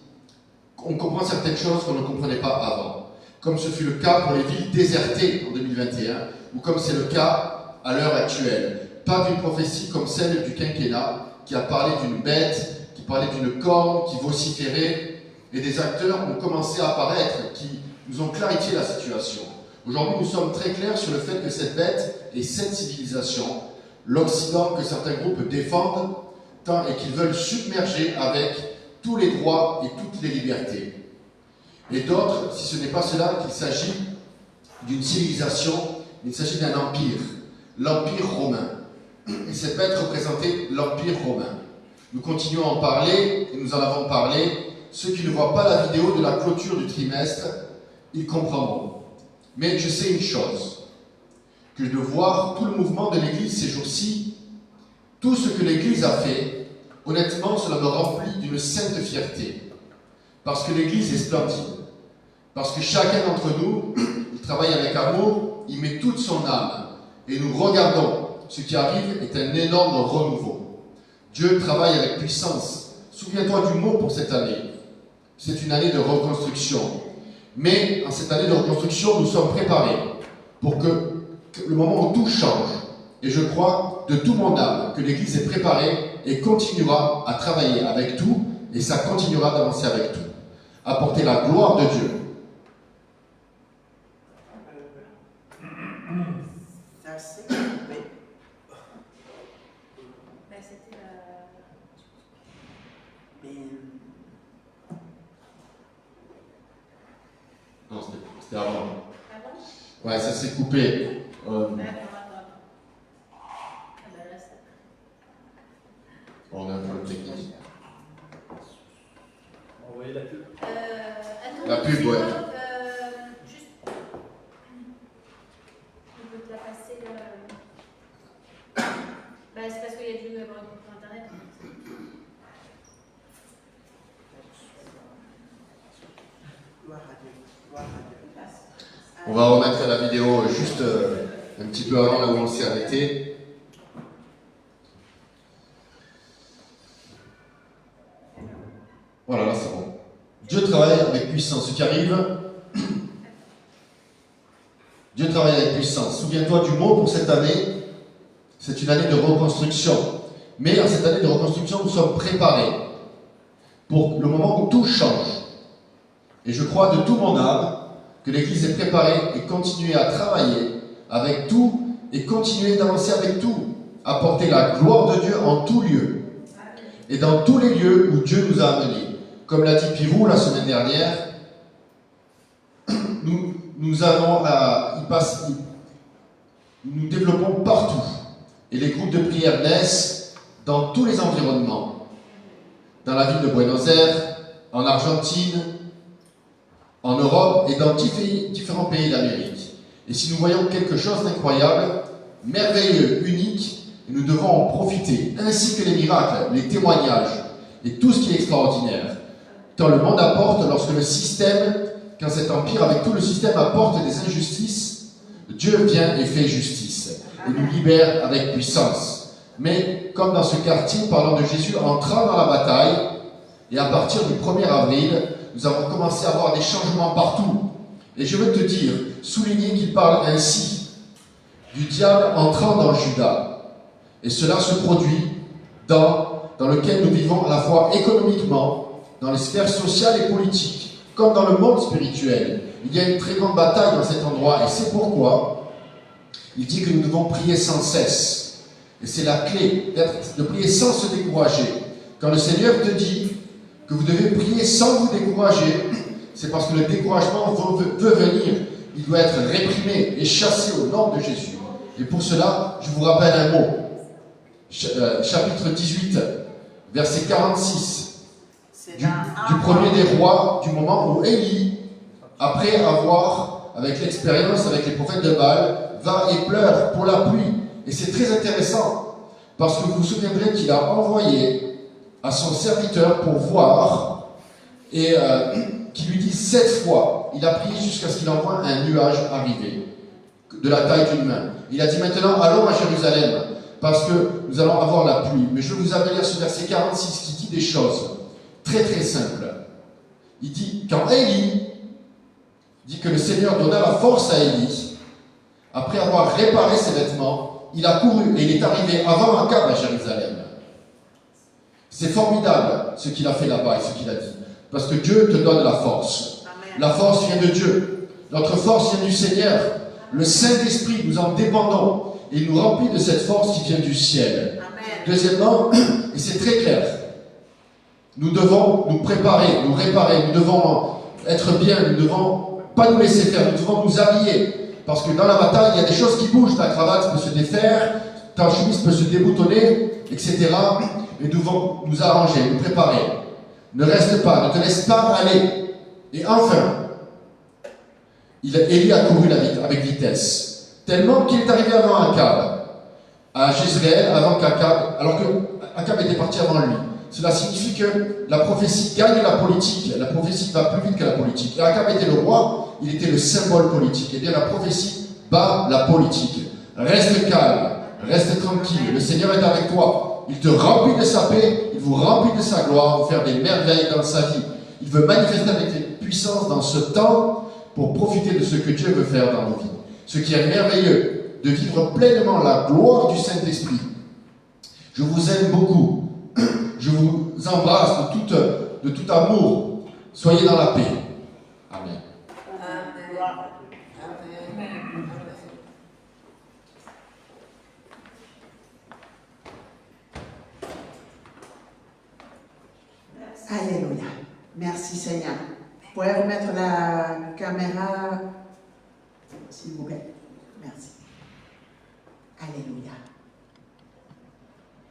on comprend certaines choses qu'on ne comprenait pas avant. Comme ce fut le cas pour les villes désertées en 2021, ou comme c'est le cas à l'heure actuelle. Pas d'une prophétie comme celle du quinquennat, qui a parlé d'une bête, qui parlait d'une corne, qui vociférait, et des acteurs ont commencé à apparaître, qui nous ont clarifié la situation. Aujourd'hui, nous sommes très clairs sur le fait que cette bête est cette civilisation, l'Occident que certains groupes défendent, et qu'ils veulent submerger avec tous les droits et toutes les libertés. Et d'autres, si ce n'est pas cela, qu'il s'agit d'une civilisation, il s'agit d'un empire, l'Empire romain. Et cette bête représentait l'Empire romain. Nous continuons à en parler, et nous en avons parlé. Ceux qui ne voient pas la vidéo de la clôture du trimestre, ils comprendront. Mais je sais une chose, que de voir tout le mouvement de l'Église ces jours-ci, tout ce que l'Église a fait, honnêtement, cela me remplit d'une sainte fierté. Parce que l'Église est splendide. Parce que chacun d'entre nous, il travaille avec amour, il met toute son âme. Et nous regardons. Ce qui arrive est un énorme renouveau. Dieu travaille avec puissance. Souviens-toi du mot pour cette année. C'est une année de reconstruction. Mais en cette année de reconstruction, nous sommes préparés pour que le moment où tout change. Et je crois de tout mon âme que l'Église est préparée et continuera à travailler avec tout, et ça continuera d'avancer avec tout. Apporter la gloire de Dieu. Non, c'était avant. Ouais, ça s'est coupé. On a un problème technique. On va envoyer la pub. La pub, ouais. Juste. On peut te la passer. C'est parce qu'il y a dû avoir une coupure internet. Gloire à Dieu. Gloire à Dieu. On va remettre la vidéo juste un petit peu avant là où on s'est arrêté. Voilà, là c'est bon. Dieu travaille avec puissance. Ce qui arrive, Dieu travaille avec puissance. Souviens-toi du mot pour cette année, c'est une année de reconstruction. Mais en cette année de reconstruction, nous sommes préparés pour le moment où tout change. Et je crois de tout mon âme que l'Église est préparée et continue à travailler avec tout et continuer d'avancer avec tout, apporter la gloire de Dieu en tout lieu et dans tous les lieux où Dieu nous a amenés. Comme l'a dit Pirou la semaine dernière, nous avons nous développons partout et les groupes de prière naissent dans tous les environnements, dans la ville de Buenos Aires, en Argentine, en Europe et dans différents pays d'Amérique. Et si nous voyons quelque chose d'incroyable, merveilleux, unique, nous devons en profiter, ainsi que les miracles, les témoignages et tout ce qui est extraordinaire. Quand le monde apporte, lorsque le système, quand cet empire avec tout le système apporte des injustices, Dieu vient et fait justice et nous libère avec puissance. Mais comme dans ce quartier, parlant de Jésus entrant dans la bataille, et à partir du 1er avril, nous avons commencé à avoir des changements partout. Et je veux te dire, souligner qu'il parle ainsi du diable entrant dans Juda. Et cela se produit dans lequel nous vivons à la fois économiquement, dans les sphères sociales et politiques, comme dans le monde spirituel. Il y a une très grande bataille dans cet endroit, et c'est pourquoi il dit que nous devons prier sans cesse. Et c'est la clé, de prier sans se décourager. Quand le Seigneur te dit que vous devez prier sans vous décourager, c'est parce que le découragement veut venir. Il doit être réprimé et chassé au nom de Jésus. Et pour cela, je vous rappelle un mot. Chapitre 18, verset 46. Du premier des rois, du moment où Élie, après avoir, avec l'expérience, avec les prophètes de Baal, va et pleure pour la pluie. Et c'est très intéressant, parce que vous vous souviendrez qu'il a envoyé à son serviteur pour voir, et qui lui dit 7 fois, il a prié jusqu'à ce qu'il envoie un nuage arriver, de la taille d'une main. Il a dit maintenant, allons à Jérusalem, parce que nous allons avoir la pluie. Mais je vais vous amener à ce verset 46 qui dit des choses très très simples. Il dit, quand Élie dit que le Seigneur donna la force à Élie, après avoir réparé ses vêtements, il a couru et il est arrivé avant Akab à Jérusalem. C'est formidable ce qu'il a fait là-bas et ce qu'il a dit. Parce que Dieu te donne la force. Amen. La force vient de Dieu. Notre force vient du Seigneur. Le Saint-Esprit, nous en dépendons. Et il nous remplit de cette force qui vient du ciel. Amen. Deuxièmement, et c'est très clair, nous devons nous préparer, nous réparer, nous devons être bien, nous ne devons pas nous laisser faire, nous devons nous habiller. Parce que dans la bataille, il y a des choses qui bougent. Ta cravate peut se défaire, ta chemise peut se déboutonner, etc. Et nous devons nous arranger, nous préparer. Ne reste pas, ne te laisse pas aller. Et enfin, Élie a couru avec vitesse. Tellement qu'il est arrivé avant Akab, à Jézréel, alors que Akab était parti avant lui. Cela signifie que la prophétie gagne la politique. La prophétie va plus vite que la politique. Et Akab était le roi, il était le symbole politique. Et bien la prophétie bat la politique. Reste calme, reste tranquille. Le Seigneur est avec toi. Il te remplit de sa paix, il vous remplit de sa gloire, pour faire des merveilles dans sa vie. Il veut manifester avec puissance dans ce temps pour profiter de ce que Dieu veut faire dans nos vies. Ce qui est merveilleux, de vivre pleinement la gloire du Saint-Esprit. Je vous aime beaucoup. Je vous embrasse de tout amour. Soyez dans la paix. Amen. Alléluia. Merci Seigneur. Vous pouvez remettre la caméra, s'il vous plaît. Merci. Alléluia.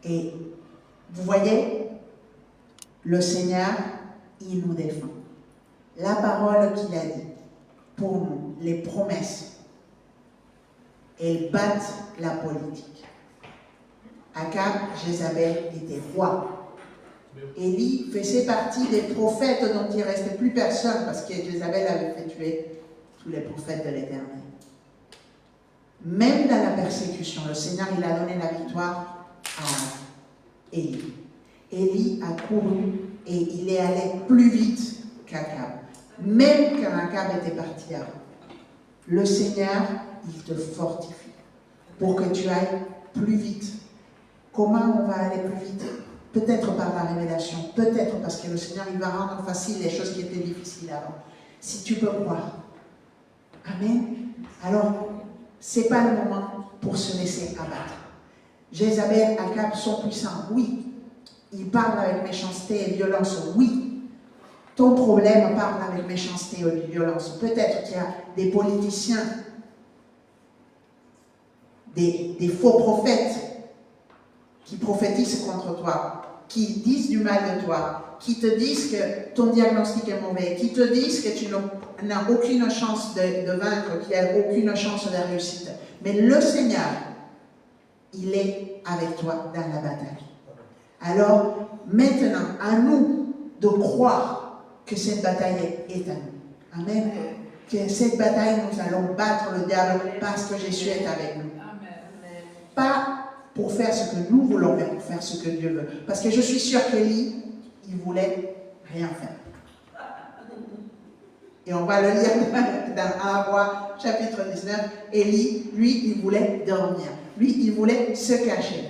Et vous voyez, le Seigneur, il nous défend. La parole qu'il a dit, pour nous, les promesses, elles battent la politique. Akab, Jézabel était roi. Élie faisait partie des prophètes dont il ne restait plus personne parce que Jézabel avait fait tuer tous les prophètes de l'Éternel. Même dans la persécution, le Seigneur, il a donné la victoire à Élie. Élie a couru et il est allé plus vite qu'Akab. Même quand Akab était parti avant. Le Seigneur, il te fortifie pour que tu ailles plus vite. Comment on va aller plus vite? Peut-être par la révélation, peut-être parce que le Seigneur, il va rendre facile les choses qui étaient difficiles avant. Si tu peux croire. Amen. Alors, ce n'est pas le moment pour se laisser abattre. Jézabel, Akab sont puissants, oui. Ils parlent avec méchanceté et violence, oui. Ton problème parle avec méchanceté et violence. Peut-être qu'il y a des politiciens, des faux prophètes qui prophétisent contre toi, qui disent du mal de toi, qui te disent que ton diagnostic est mauvais, qui te disent que tu n'as aucune chance de vaincre, qu'il n'y a aucune chance de réussite. Mais le Seigneur, il est avec toi dans la bataille. Alors, maintenant, à nous de croire que cette bataille est à nous. Amen. Que cette bataille, nous allons battre le diable parce que Jésus est avec nous. Pas pour faire ce que nous voulons, mais pour faire ce que Dieu veut. Parce que je suis sûre qu'Élie, il voulait rien faire. Et on va le lire dans 1 Roi, chapitre 19. Élie, lui, il voulait dormir. Lui, il voulait se cacher.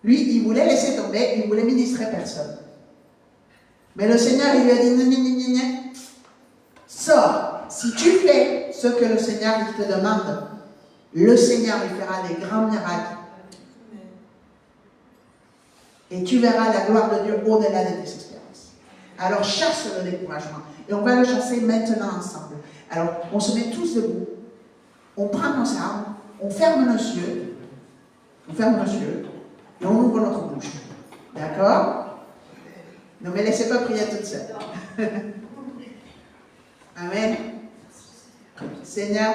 Lui, il voulait laisser tomber, il voulait ministrer personne. Mais le Seigneur, il lui a dit, sors. Si tu fais ce que le Seigneur il te demande, le Seigneur il fera des grands miracles. Et tu verras la gloire de Dieu au-delà de tes espérances. Alors chasse le découragement. Et on va le chasser maintenant ensemble. Alors, on se met tous debout. On prend nos armes. On ferme nos yeux. Et on ouvre notre bouche. D'accord? Ne me laissez pas prier toute seule. Amen. Seigneur,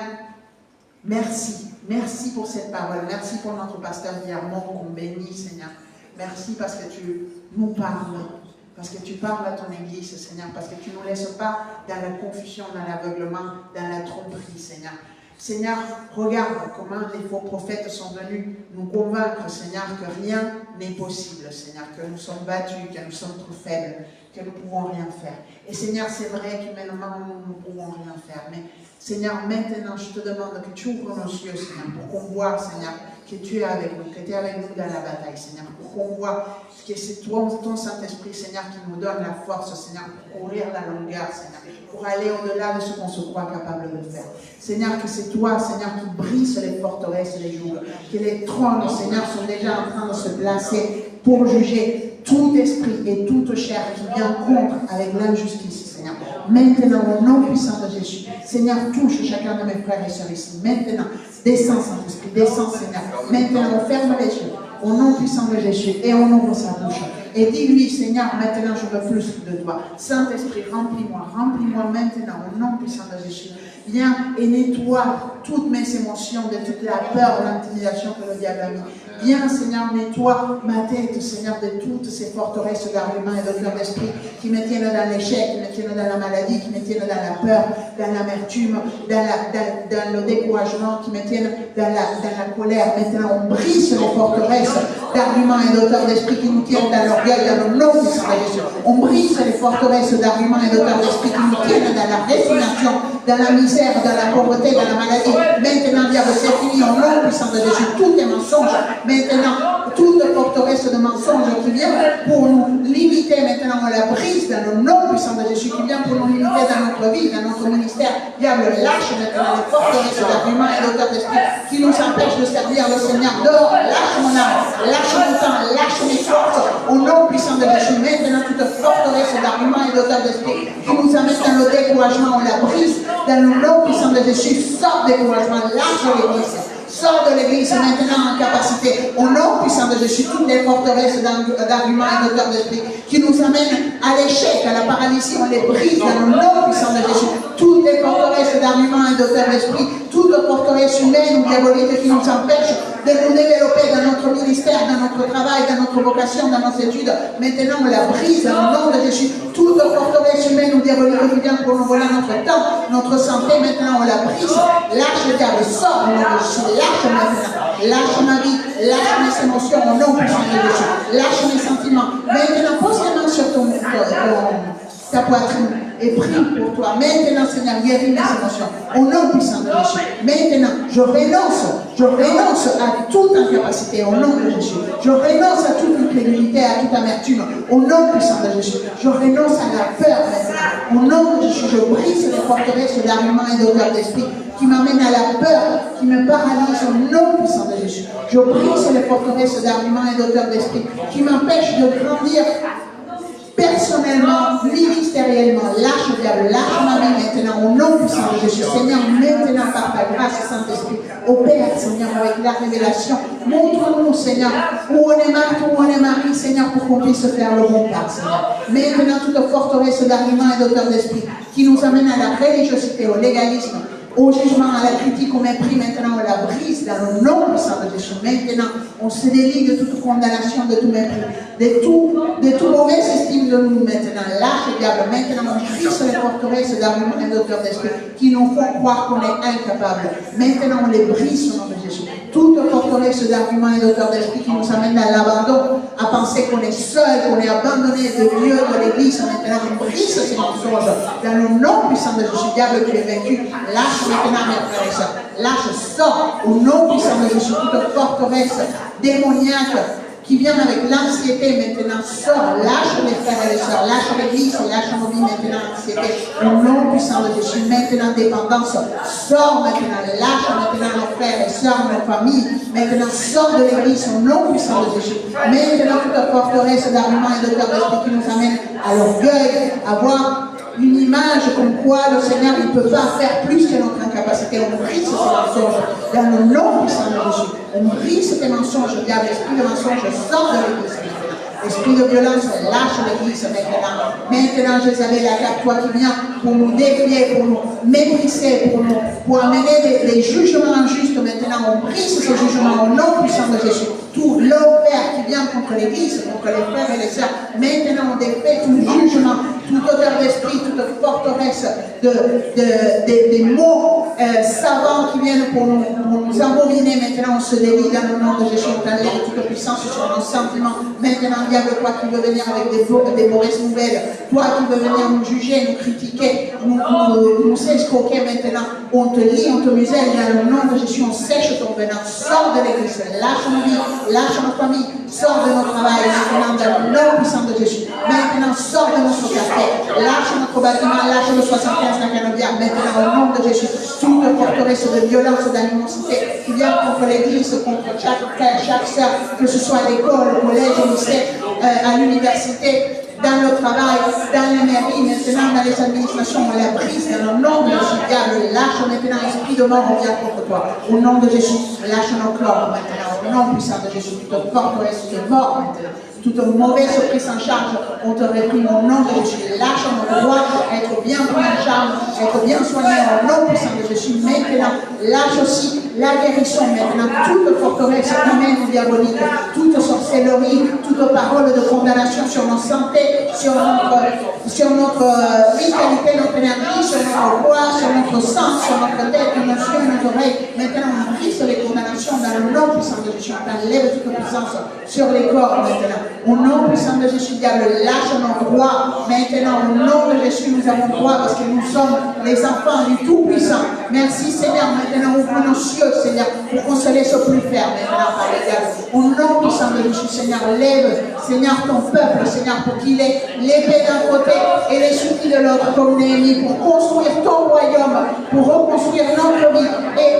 merci. Merci pour cette parole. Merci pour notre pasteur Guillermo qu'on bénit, Seigneur. Merci parce que tu nous parles. Parce que tu parles à ton Église, Seigneur. Parce que tu ne nous laisses pas dans la confusion, dans l'aveuglement, dans la tromperie, Seigneur. Seigneur, regarde comment les faux prophètes sont venus nous convaincre, Seigneur, que rien n'est possible, Seigneur, que nous sommes battus, que nous sommes trop faibles, que nous ne pouvons rien faire. Et Seigneur, c'est vrai qu'humainement, nous ne pouvons rien faire. Mais Seigneur, maintenant, je te demande que tu ouvres nos yeux, Seigneur, pour qu'on voit, Seigneur, que tu es avec nous, que tu es avec nous dans la bataille, Seigneur, pour qu'on voit que c'est toi, ton Saint-Esprit, Seigneur, qui nous donne la force, Seigneur, pour courir la longueur, Seigneur, pour aller au-delà de ce qu'on se croit capable de faire. Seigneur, que c'est toi, Seigneur, qui brise les forteresses et les jougs, que les trônes, Seigneur, sont déjà en train de se placer pour juger tout esprit et toute chair qui vient contre avec l'injustice, Seigneur. Maintenant, au nom puissant de Jésus, Seigneur, touche chacun de mes frères et sœurs ici. Maintenant, descends, Saint-Esprit, descends, Seigneur. Maintenant, on ferme les yeux, au nom puissant de Jésus, et on ouvre sa bouche. Et dis-lui, Seigneur, maintenant, je veux plus de toi. Saint-Esprit, remplis-moi maintenant, au nom puissant de Jésus. Viens et nettoie toutes mes émotions, de toute la peur, l'intimidation que le diable a mis. Viens, Seigneur, nettoie ma tête, Seigneur, de toutes ces forteresses d'arguments et de cœur d'esprit qui me tiennent dans l'échec, qui me tiennent dans la maladie, qui me tiennent dans la peur, dans l'amertume, dans le découragement, qui me tiennent dans la colère. Maintenant, on brise les forteresses d'arguments et d'auteurs d'esprit qui nous tiennent dans l'orgueil, dans le nom puissant de Jésus. On brise les forteresses d'arguments et d'auteurs d'esprit qui nous tiennent dans la résignation, dans la misère, dans la pauvreté, dans la maladie. Maintenant, diable, c'est fini, au nom puissant de Jésus. Tout est mensonge. Maintenant, toute forteresse de mensonges qui vient pour nous limiter, maintenant, on la brise dans le nom puissant de Jésus, qui vient pour nous limiter dans notre vie, dans notre ministère. Diable, lâche maintenant les forteresses d'arguments et d'auteurs d'esprit qui nous empêchent de servir le Seigneur. Dors, lâche mon âme, lâche mon temps, lâche mes forces, au nom puissant de Jésus. Maintenant, toute forteresse d'arguments et d'auteurs d'esprit qui nous amène dans le découragement, on la brise dans le nom puissant de Jésus. Sors du découragement, lâche l'église. Sors de l'église maintenant en capacité, au nom puissant de Jésus, toutes les forteresses d'arguments et d'auteurs d'esprit qui nous amènent à l'échec, à la paralysie, on les brise dans le nom puissant de Jésus. Toutes les forteresses d'arguments et d'auteurs d'esprit, toutes toute forteresse humaine ou diabolique qui nous empêche de nous développer dans notre ministère, dans notre travail, dans notre vocation, dans nos études. Maintenant, on la brise dans le nom de Jésus. Toute forteresse humaine ou diabolique qui vient pour nous voler notre temps, notre santé, maintenant on la brise. Lâche le diable, sors au nom de Jésus. Lâche maintenant. Lâche ma vie, lâche mes émotions au nom puissant de Jésus. Lâche mes sentiments. Maintenant, pose les mains sur ta poitrine et prie pour toi. Maintenant, Seigneur, guéris mes émotions au nom puissant de Jésus. Maintenant, je renonce à toute incapacité au nom de Jésus. Je renonce à toute incrédulité, à toute amertume au nom puissant de Jésus. Je renonce à la peur maintenant. Au nom de Jésus, je brise les forteresses d'arguments et d'odeurs d'esprit qui m'amènent à la peur, qui me paralyse au nom puissant de Jésus. Je brise les forteresses d'arguments et d'odeurs d'esprit qui m'empêchent de grandir personnellement, ministériellement. Lâche le diable, lâche ma vie maintenant au nom puissant de Jésus. Seigneur, maintenant par ta grâce, Saint-Esprit, opère, Seigneur, avec la révélation. Montre-nous, Seigneur, où on est Marthe, où on est Marie, Seigneur, pour qu'on puisse faire le bon pas, Seigneur. Maintenant, toute forteresse d'arguments et d'auteurs d'esprit qui nous amène à la religiosité, au légalisme, au jugement, à la critique, au mépris, maintenant on la brise dans le nom puissant de Jésus. Maintenant, on se délie de toute condamnation, de tout mépris, de tout mauvaise estime de nous maintenant. Lâche le diable. Maintenant, on brise les forteresses d'arguments et d'auteurs d'esprit qui nous font croire qu'on est incapable. Maintenant, on les brise au nom de Jésus. Toute forteresse d'arguments et d'auteurs d'esprit qui nous amène à l'abandon, à penser qu'on est seul, qu'on est abandonné de Dieu, de l'Église. Maintenant, on brise ces mensonges dans le nom puissant de Jésus. Diable, tu es vaincu. Lâche maintenant, mes frères et sœurs. Lâche, sors au nom puissant de Jésus. Toute forteresse démoniaque qui vient avec l'anxiété, maintenant sort, lâche les frères et les sœurs, lâche l'église, lâche nos vies, maintenant l'anxiété, au nom puissant de Jésus, maintenant dépendance, sort maintenant, lâche maintenant nos frères et sœurs, nos familles, maintenant sort de l'église, au nom puissant de Jésus, maintenant toute forteresse d'arguments et de cœur d'esprit qui nous amène à l'orgueil, à voir une image comme quoi le Seigneur il ne peut pas faire plus que notre incapacité. On brise ces mensonges dans le nom puissant de Jésus. On brise ces mensonges, diable, esprit de mensonge, sort de l'église. Esprit de violence, lâche l'église maintenant. Maintenant, Jézabel, attaque toi qui viens pour nous défier, pour nous mépriser, pour amener des jugements injustes. Maintenant, on brise ces jugements au nom puissant de Jésus. Tout l'enfer qui vient contre l'église, contre les frères et les sœurs. Maintenant, on défait tout jugement, tout odeur d'esprit, toute forteresse des mots savants qui viennent pour nous abominer. Maintenant, on se délie dans le nom de Jésus. On enlève toute puissance sur nos sentiments. Maintenant, diable, toi qui veux venir avec des mauvaises nouvelles, toi qui veux venir nous juger, nous critiquer, nous escroquer, maintenant, on te lie, on te muselle. Dans le nom de Jésus, on sèche ton venin. Sors de l'église, lâche nos vies, lâche nos familles, sors de notre travail. Maintenant, dans le nom puissant de Jésus. Maintenant, sors de notre quartier, lâche notre bâtiment, lâche le 75 dans Canobia. Maintenant, au nom de Jésus, toute forteresse de violence, d'animosité qui vient contre l'église, contre chaque frère, chaque sœur, que ce soit à l'école, au collège, au lycée, à l'université, dans le travail, dans les mairies, maintenant dans les administrations, on la brise dans le nom de Jésus. Diable, lâche maintenant esprit de mort, on vient contre toi. Au nom de Jésus, lâche nos corps maintenant. Au nom puissant de Jésus, toute forteresse de mort maintenant. Toute mauvaise prise en charge, on te réprime au nom de Jésus. Lâche nos droits, être bien pris en charge, être bien soigné au nom puissant de Jésus. Maintenant, lâche aussi la guérison maintenant. Toute forteresse humaine ou diabolique, toute sorcellerie, toute parole de condamnation sur nos santé, sur notre vitalité, notre énergie, sur notre voix, sur notre sang, sur notre tête, nos yeux, nos oreilles. Maintenant, on brise les condamnations dans le nom puissant de Jésus. On enlève toute puissance sur les corps maintenant. Au nom puissant de Jésus, diable, lâche nos droits. Maintenant, au nom de Jésus, nous avons droit parce que nous sommes les enfants du Tout-Puissant. Merci Seigneur. Maintenant, ouvre nos cieux, Seigneur, pour qu'on se laisse plus faire maintenant par le diable. Au nom puissant de Jésus, Seigneur, lève, Seigneur, ton peuple, Seigneur, pour qu'il ait l'épée d'un côté et les soucis de l'autre, comme Néhémie, pour construire ton royaume, pour reconstruire notre vie et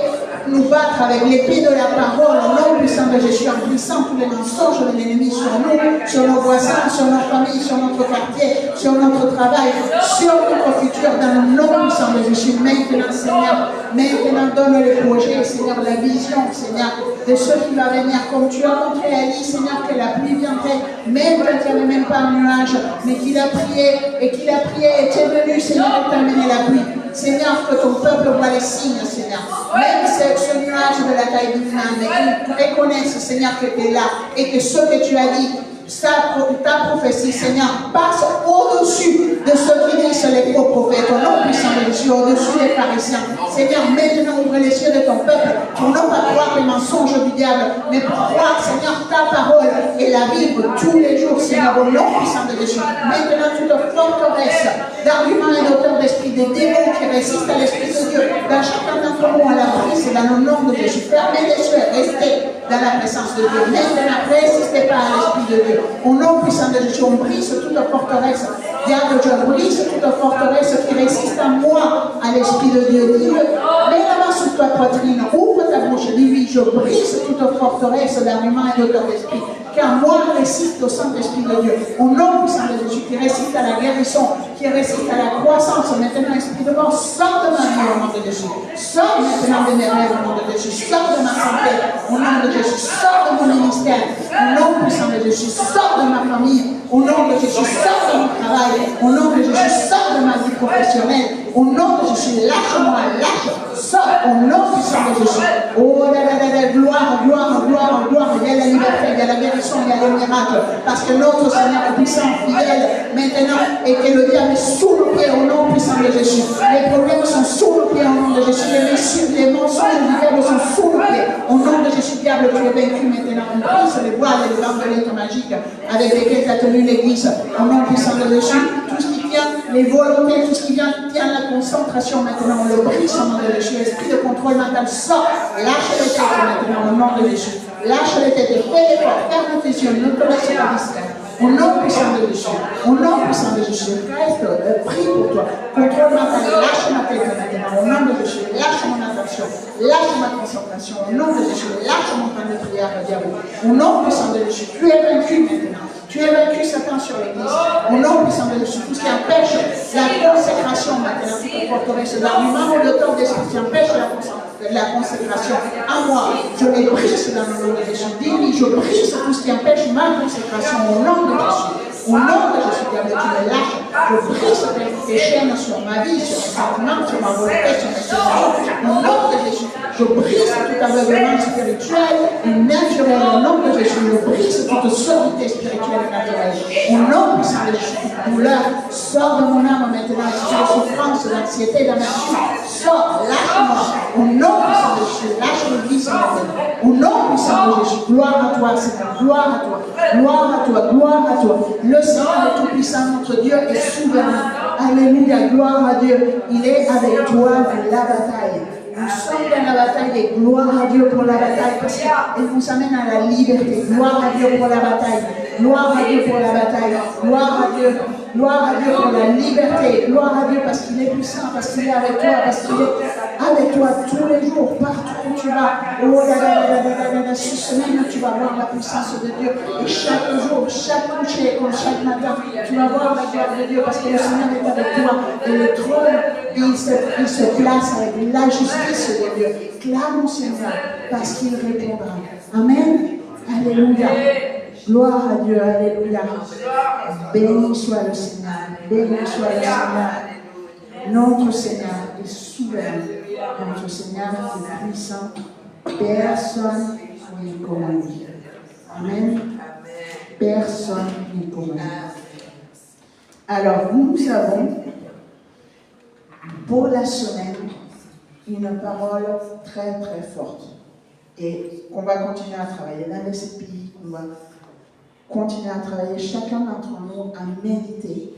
nous battre avec l'épée de la parole au nom puissant de Jésus, en brisant tous les mensonges de l'ennemi sur nous, sur nos voisins, sur nos familles, sur notre quartier, sur notre travail, sur notre futur, dans le nom puissant de Jésus. Maintenant, Seigneur, maintenant donne le projet, Seigneur, la vision, Seigneur, de ce qui va venir, comme tu as montré à Élie, Seigneur, que la pluie viendrait, même quand il n'y avait même pas un nuage, mais qu'il a prié, et tu es venu, Seigneur, et t'as amené la pluie. Seigneur, que ton peuple voit les signes, Seigneur. Même ce nuage de la taille d'une main, mais qu'ils reconnaissent, Seigneur, que tu es là et que ce que tu as dit, ta prophétie, Seigneur, passe au-dessus de ce qui disent les faux prophètes, au nom puissant de Jésus, au-dessus des pharisiens. Seigneur, maintenant ouvre les yeux de ton peuple pour non pas croire les mensonges du diable, mais pour croire, Seigneur, ta parole et la vivre tous les jours, Seigneur, au nom puissant de Jésus. Maintenant, toute forteresse d'arguments et d'auteurs d'esprit, des démons qui résistent à l'Esprit de Dieu, dans chacun d'entre nous, à la brise et dans le nom de Jésus. Fermez les yeux, restez dans la présence de Dieu. Maintenant, résistez pas à l'Esprit de Dieu. Au nom puissant de Jésus, on brise toute forteresse. Diable, je brise toute forteresse qui résiste à moi, à l'Esprit de Dieu. Dis-le, mets la main sur ta poitrine, ouvre ta bouche, dis-lui, je brise toute forteresse d'arguments et d'auteurs d'esprit, car moi résiste au Saint-Esprit de Dieu. Au nom puissant de Jésus, qui résiste à la guérison, qui résiste à la croissance. Maintenant, Esprit de mort, sors de ma vie au nom de Jésus. Sors maintenant de mes rêves au nom de Jésus. Sors de ma santé au nom de Jésus. Sors de mon ministère au nom puissant de Jésus. Sors de ma famille au nom de Jésus. Sors de mon travail au nom de Jésus. Sors de ma vie professionnelle au nom de Jésus. Lâche-moi, lâche. Sors au nom puissant de Jésus. Oh là là là là, gloire, gloire, gloire, gloire. Il y a la liberté, il y a la guérison, il y a les miracles. Parce que notre Seigneur est puissant, fidèle maintenant, et que le diable est sous nos pieds au nom puissant de Jésus. Les problèmes sont sous nos pieds au nom de Jésus. Les mensonges du diable sont sous nos pieds. Au nom de Jésus, diable, tu es vaincu maintenant. On brise les voiles et les bandelettes magiques avec lesquelles tu as tenu l'église. Au nom puissant de Jésus, tout ce qui tient les volontés, tout ce qui tient la concentration maintenant, on le brise au nom de Jésus. Esprit de contrôle mental, sort, lâche les têtes maintenant au nom de Jésus. Lâche les têtes et fais l'effort, ferme tes yeux, ne te laisse pas distraire. Au nom puissant de Jésus, au nom puissant de Jésus, reste, prie pour toi. Contrôle mental, lâche ma tête maintenant, au nom de Jésus, lâche mon attention, lâche ma concentration, au nom de Jésus, lâche mon temps de prière, diable. Au nom puissant de Jésus, tu es vaincu maintenant. Tu es vaincu, Satan, sur l'église. Au nom puissant de Jésus, tout ce qui empêche la consécration maintenant, toute forteresse d'argument ou de temps d'esprit qui empêche la consécration à moi, je les brise dans le nom de Jésus. Dis-lui, je brise tout ce qui empêche ma consécration au nom de Jésus. Au nom de Jésus, diable, tu me lâches. Je brise tes chaînes sur ma vie, sur mes sentiments, sur ma volonté, sur mes sentiments. Au nom de Jésus, je brise tout aveuglement spirituel et naturel. Au nom de Jésus, je brise toute sordité spirituelle et naturelle. Au nom puissant de Jésus, toute douleur, sors de mon âme maintenant, esprit de souffrance, d'anxiété, d'amertume. Sors, lâche-moi. Au nom puissant de Jésus, lâche l'église maintenant. Au nom puissant de Jésus, gloire à toi, Seigneur, gloire à toi, gloire à toi, gloire à toi. Le Seigneur est tout-puissant, notre Dieu est souverain. Alléluia, gloire à Dieu. Il est avec toi dans la bataille. Nous sommes dans la bataille et gloire à Dieu pour la bataille parce qu'il nous amène à la liberté. Gloire à Dieu pour la bataille. Gloire à Dieu pour la bataille. Gloire à Dieu. Gloire à Dieu pour la liberté. Gloire à Dieu parce qu'il est puissant, parce qu'il est avec toi, parce qu'il est avec toi tous les jours, partout où tu vas. Oh là là là là là, ce semaine, tu vas voir la puissance de Dieu. Et chaque jour, chaque coucher, comme chaque matin, tu vas voir la gloire de Dieu parce que le Seigneur est avec toi. Et le trône, il se place avec la justice de Dieu. Clame au Seigneur parce qu'il répondra. Amen. Alléluia. Gloire à Dieu, alléluia. Béni soit le Seigneur, béni soit le Seigneur. Notre Seigneur est souverain, notre Seigneur est puissant. Personne n'est comme lui. Amen. Personne n'est comme lui. Alors, nous avons pour la semaine une parole très très forte et qu'on va continuer à travailler avec ces pays, qu'on va continuer à travailler chacun d'entre nous à méditer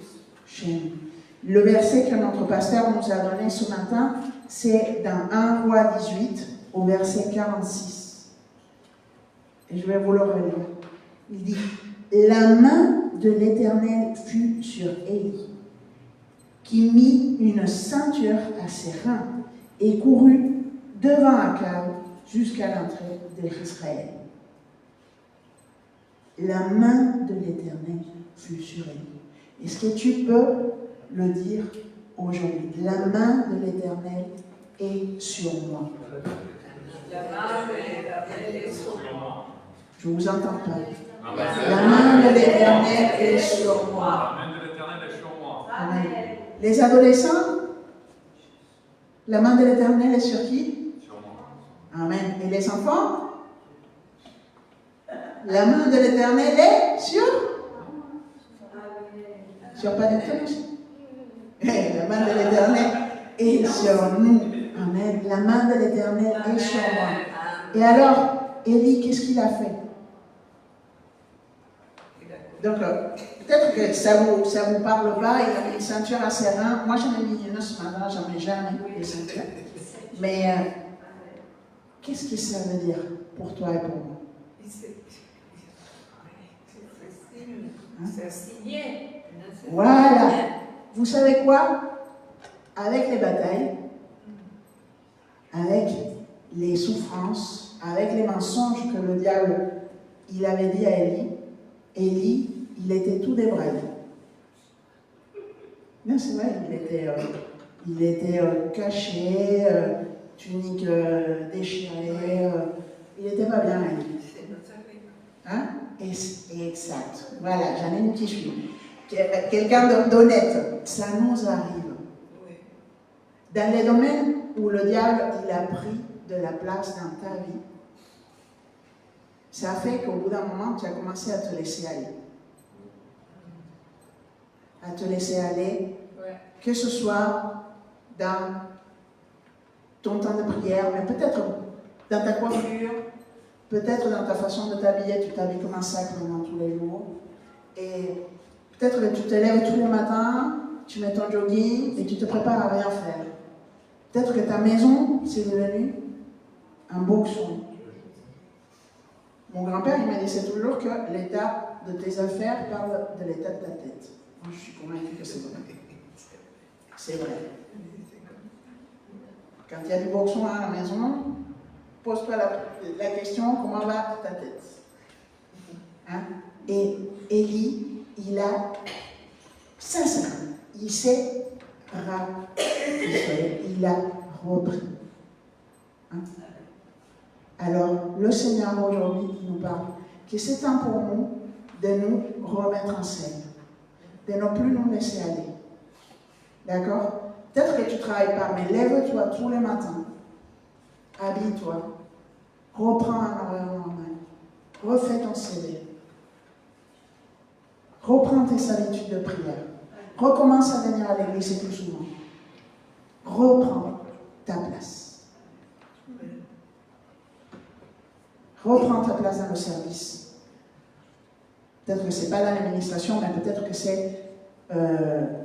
chez nous. Le verset que notre pasteur nous a donné ce matin, c'est dans 1 Roi 18 au verset 46. Et je vais vous le relire. Il dit, la main de l'Éternel fut sur Élie, qui mit une ceinture à ses reins et courut devant Akab jusqu'à l'entrée d'Israël. La main de l'Éternel fut sur Élie. Est-ce que tu peux le dire aujourd'hui? La main de l'Éternel est sur moi. La main de l'Éternel est sur moi. Je ne vous entends pas. La main de l'Éternel est sur moi. La main de l'Éternel est sur moi. Amen. Les adolescents, La main de l'Éternel est sur qui? Amen. Et les enfants? La main de l'Éternel est sur pas du tout. La main de l'Éternel est sur nous. Amen. La main de l'Éternel est sur moi. Et alors, Élie, qu'est-ce qu'il a fait? Donc, peut-être que ça vous parle pas, il avait une ceinture à ses reins. Moi, j'en ai mis une ce matin, j'en ai jamais eu des ceintures. Mais, qu'est-ce que ça veut dire pour toi et pour moi? C'est signé. Voilà. Vous savez quoi? Avec les batailles, avec les souffrances, avec les mensonges que le diable il avait dit à Élie, Élie, il était tout débraillé. Non, c'est vrai, il était caché, tunique déchirée, il n'était pas bien, Élie. Hein? Exact. Voilà, j'en ai une petite fille. Quelqu'un d'honnête. Ça nous arrive. Dans les domaines où le diable il a pris de la place dans ta vie, ça fait qu'au bout d'un moment, tu as commencé à te laisser aller. À te laisser aller, que ce soit dans ton temps de prière, mais peut-être dans ta coiffure, peut-être dans ta façon de t'habiller, tu t'habilles comme un sac maintenant tous les jours. Et peut-être que tu te lèves tous les matins, tu mets ton jogging et tu te prépares à rien faire. Peut-être que ta maison, c'est devenu un boxon. Mon grand-père, il me disait toujours que l'état de tes affaires parle de l'état de ta tête. Moi, je suis convaincue que c'est vrai. C'est vrai. Quand il y a du boxon à la maison, pose-toi la question, comment va ta tête? Hein? Et Élie, il a, sincèrement, il s'est il a repris. Hein? Alors, le Seigneur aujourd'hui nous parle que c'est temps pour nous de nous remettre en scène, de ne plus nous laisser aller. D'accord? Peut-être que tu ne travailles pas, mais lève-toi tous les matins, habille-toi, reprends un horaire normal, refais ton CV, reprends tes habitudes de prière, recommence à venir à l'église plus souvent, reprends ta place. Reprends ta place dans le service. Peut-être que ce n'est pas dans l'administration, mais peut-être que c'est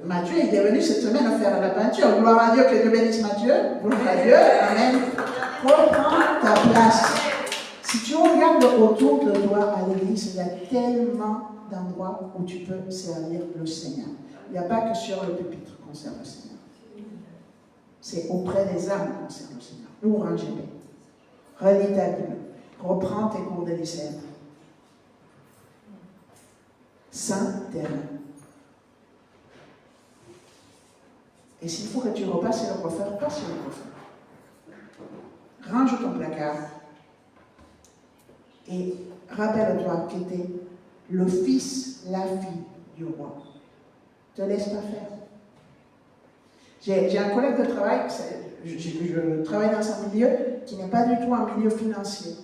Mathieu, il est venu cette semaine faire la peinture. Gloire à Dieu, que Dieu bénisse Mathieu. Gloire à Dieu. Amen. Reprends ta place. Si tu regardes autour de toi à l'église, il y a tellement d'endroits où tu peux servir le Seigneur. Il n'y a pas que sur le pupitre qu'on sert le Seigneur. C'est auprès des âmes qu'on sert le Seigneur. Ouvre un GB. Relis ta Bible. Reprends tes cours de lycée. Saint terrain. Et s'il faut que tu repasses le coiffeur, passe le coiffeur. Range ton placard. Et rappelle-toi que tu es le fils, la fille du roi. Ne te laisse pas faire. J'ai un collègue de travail, je travaille dans un milieu qui n'est pas du tout un milieu financier.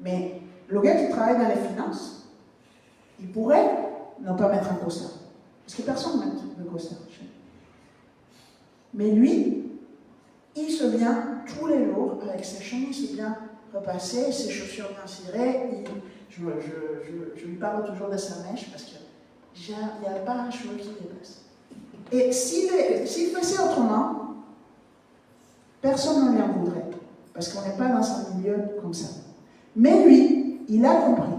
Mais le gars qui travaille dans les finances, il pourrait ne pas mettre un costard. Parce que personne ne met de costard chez lui. Mais lui, il se vient tous les jours avec ses chemises bien repassées, ses chaussures bien cirées. Je lui parle toujours de sa mèche parce qu'il n'y a pas un cheveu qui dépasse. Et s'il faisait autrement, personne ne lui en voudrait. Parce qu'on n'est pas dans un milieu comme ça. Mais lui, il a compris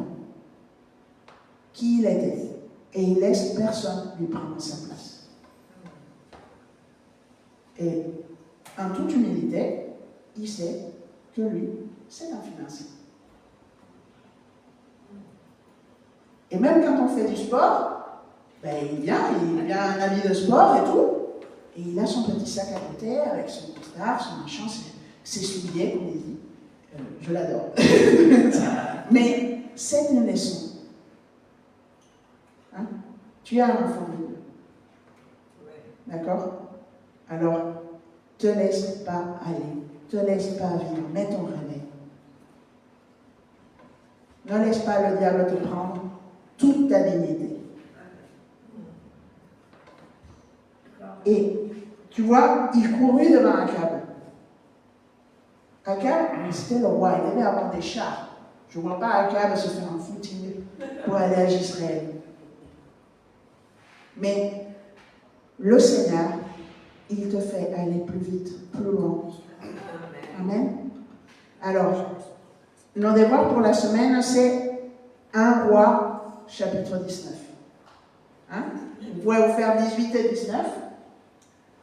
qui il était. Et il laisse personne lui prendre sa place. Et en toute humilité, il sait que lui, c'est un financier. Et même quand on fait du sport, ben il a un habit de sport et tout, et il a son petit sac à côté avec son costard, son machin, ses souliers, comme il dit. Je l'adore. Mais c'est une leçon. Hein? Tu as un enfant de Dieu. D'accord? Alors, te laisse pas aller, te laisse pas vivre, mets ton réveil. Ne laisse pas le diable te prendre toute ta dignité. Et tu vois, il courut devant Akab. Akab, c'était le roi, il devait avoir des chars. Je ne vois pas Akab se faire un footing pour aller à Israël. Mais le Seigneur, il te fait aller plus vite, plus loin. Amen. Alors, nos devoirs pour la semaine, c'est 1 Roi, chapitre 19. Hein? Vous pouvez vous faire 18 et 19.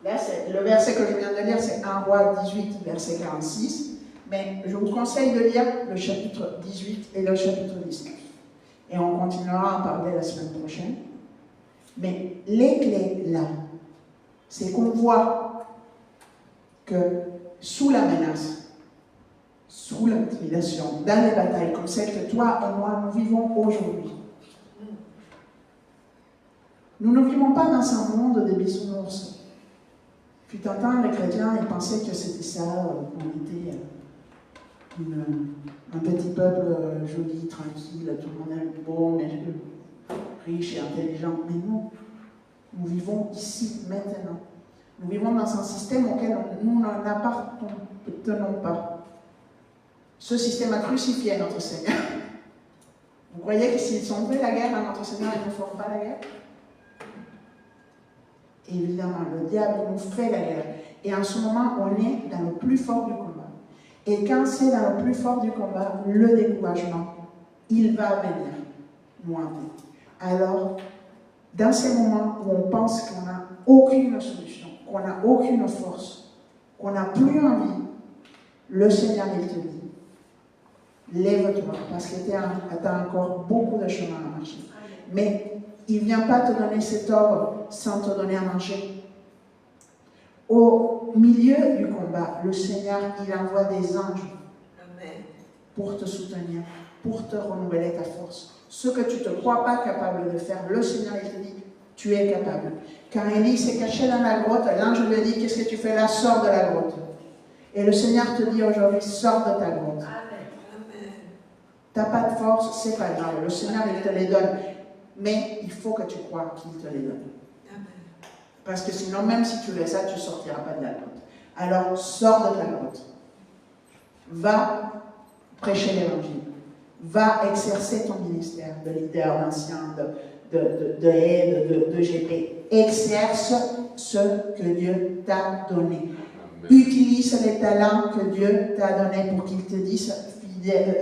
Là, c'est le verset que je viens de lire, c'est 1 Roi 18, verset 46. Mais je vous conseille de lire le chapitre 18 et le chapitre 19. Et on continuera à en parler la semaine prochaine. Mais les clés, là, c'est qu'on voit que sous la menace, sous l'intimidation, dans les batailles comme celle que toi et moi, nous vivons aujourd'hui, nous ne vivons pas dans un monde des bisounours. Puis t'entends, les chrétiens, ils pensaient que c'était ça, on était un petit peuple joli, tranquille, tout le monde est beau, riche et intelligent. Mais nous vivons ici, maintenant. Nous vivons dans un système auquel nous n'appartenons pas. Ce système a crucifié notre Seigneur. Vous croyez que s'ils ont fait la guerre à notre Seigneur, ils ne feront pas la guerre? Évidemment, le diable nous fait la guerre. Et en ce moment, on est dans le plus fort du combat. Et quand c'est dans le plus fort du combat, le découragement, il va venir nous hanter. Alors, dans ces moments où on pense qu'on n'a aucune solution, qu'on n'a aucune force, qu'on n'a plus envie, le Seigneur, il te dit, lève-toi, parce que tu as encore beaucoup de chemin à marcher. Mais il ne vient pas te donner cet ordre sans te donner à manger. Au milieu du combat, le Seigneur, il envoie des anges pour te soutenir, pour te renouveler ta force. Ce que tu ne te crois pas capable de faire, le Seigneur, il te dit, tu es capable. Quand Élie s'est caché dans la grotte, l'ange lui a dit, qu'est-ce que tu fais là? Sors de la grotte. Et le Seigneur te dit aujourd'hui, sors de ta grotte. Tu n'as pas de force, c'est pas grave. Le Seigneur, il te les donne. Mais il faut que tu crois qu'il te les donne. Parce que sinon, même si tu fais ça, tu ne sortiras pas de la grotte. Alors, sors de ta grotte. Va prêcher l'évangile. Va exercer ton ministère de leader, d'ancien, de aide, de GP. Exerce ce que Dieu t'a donné. Utilise les talents que Dieu t'a donnés pour qu'il te dise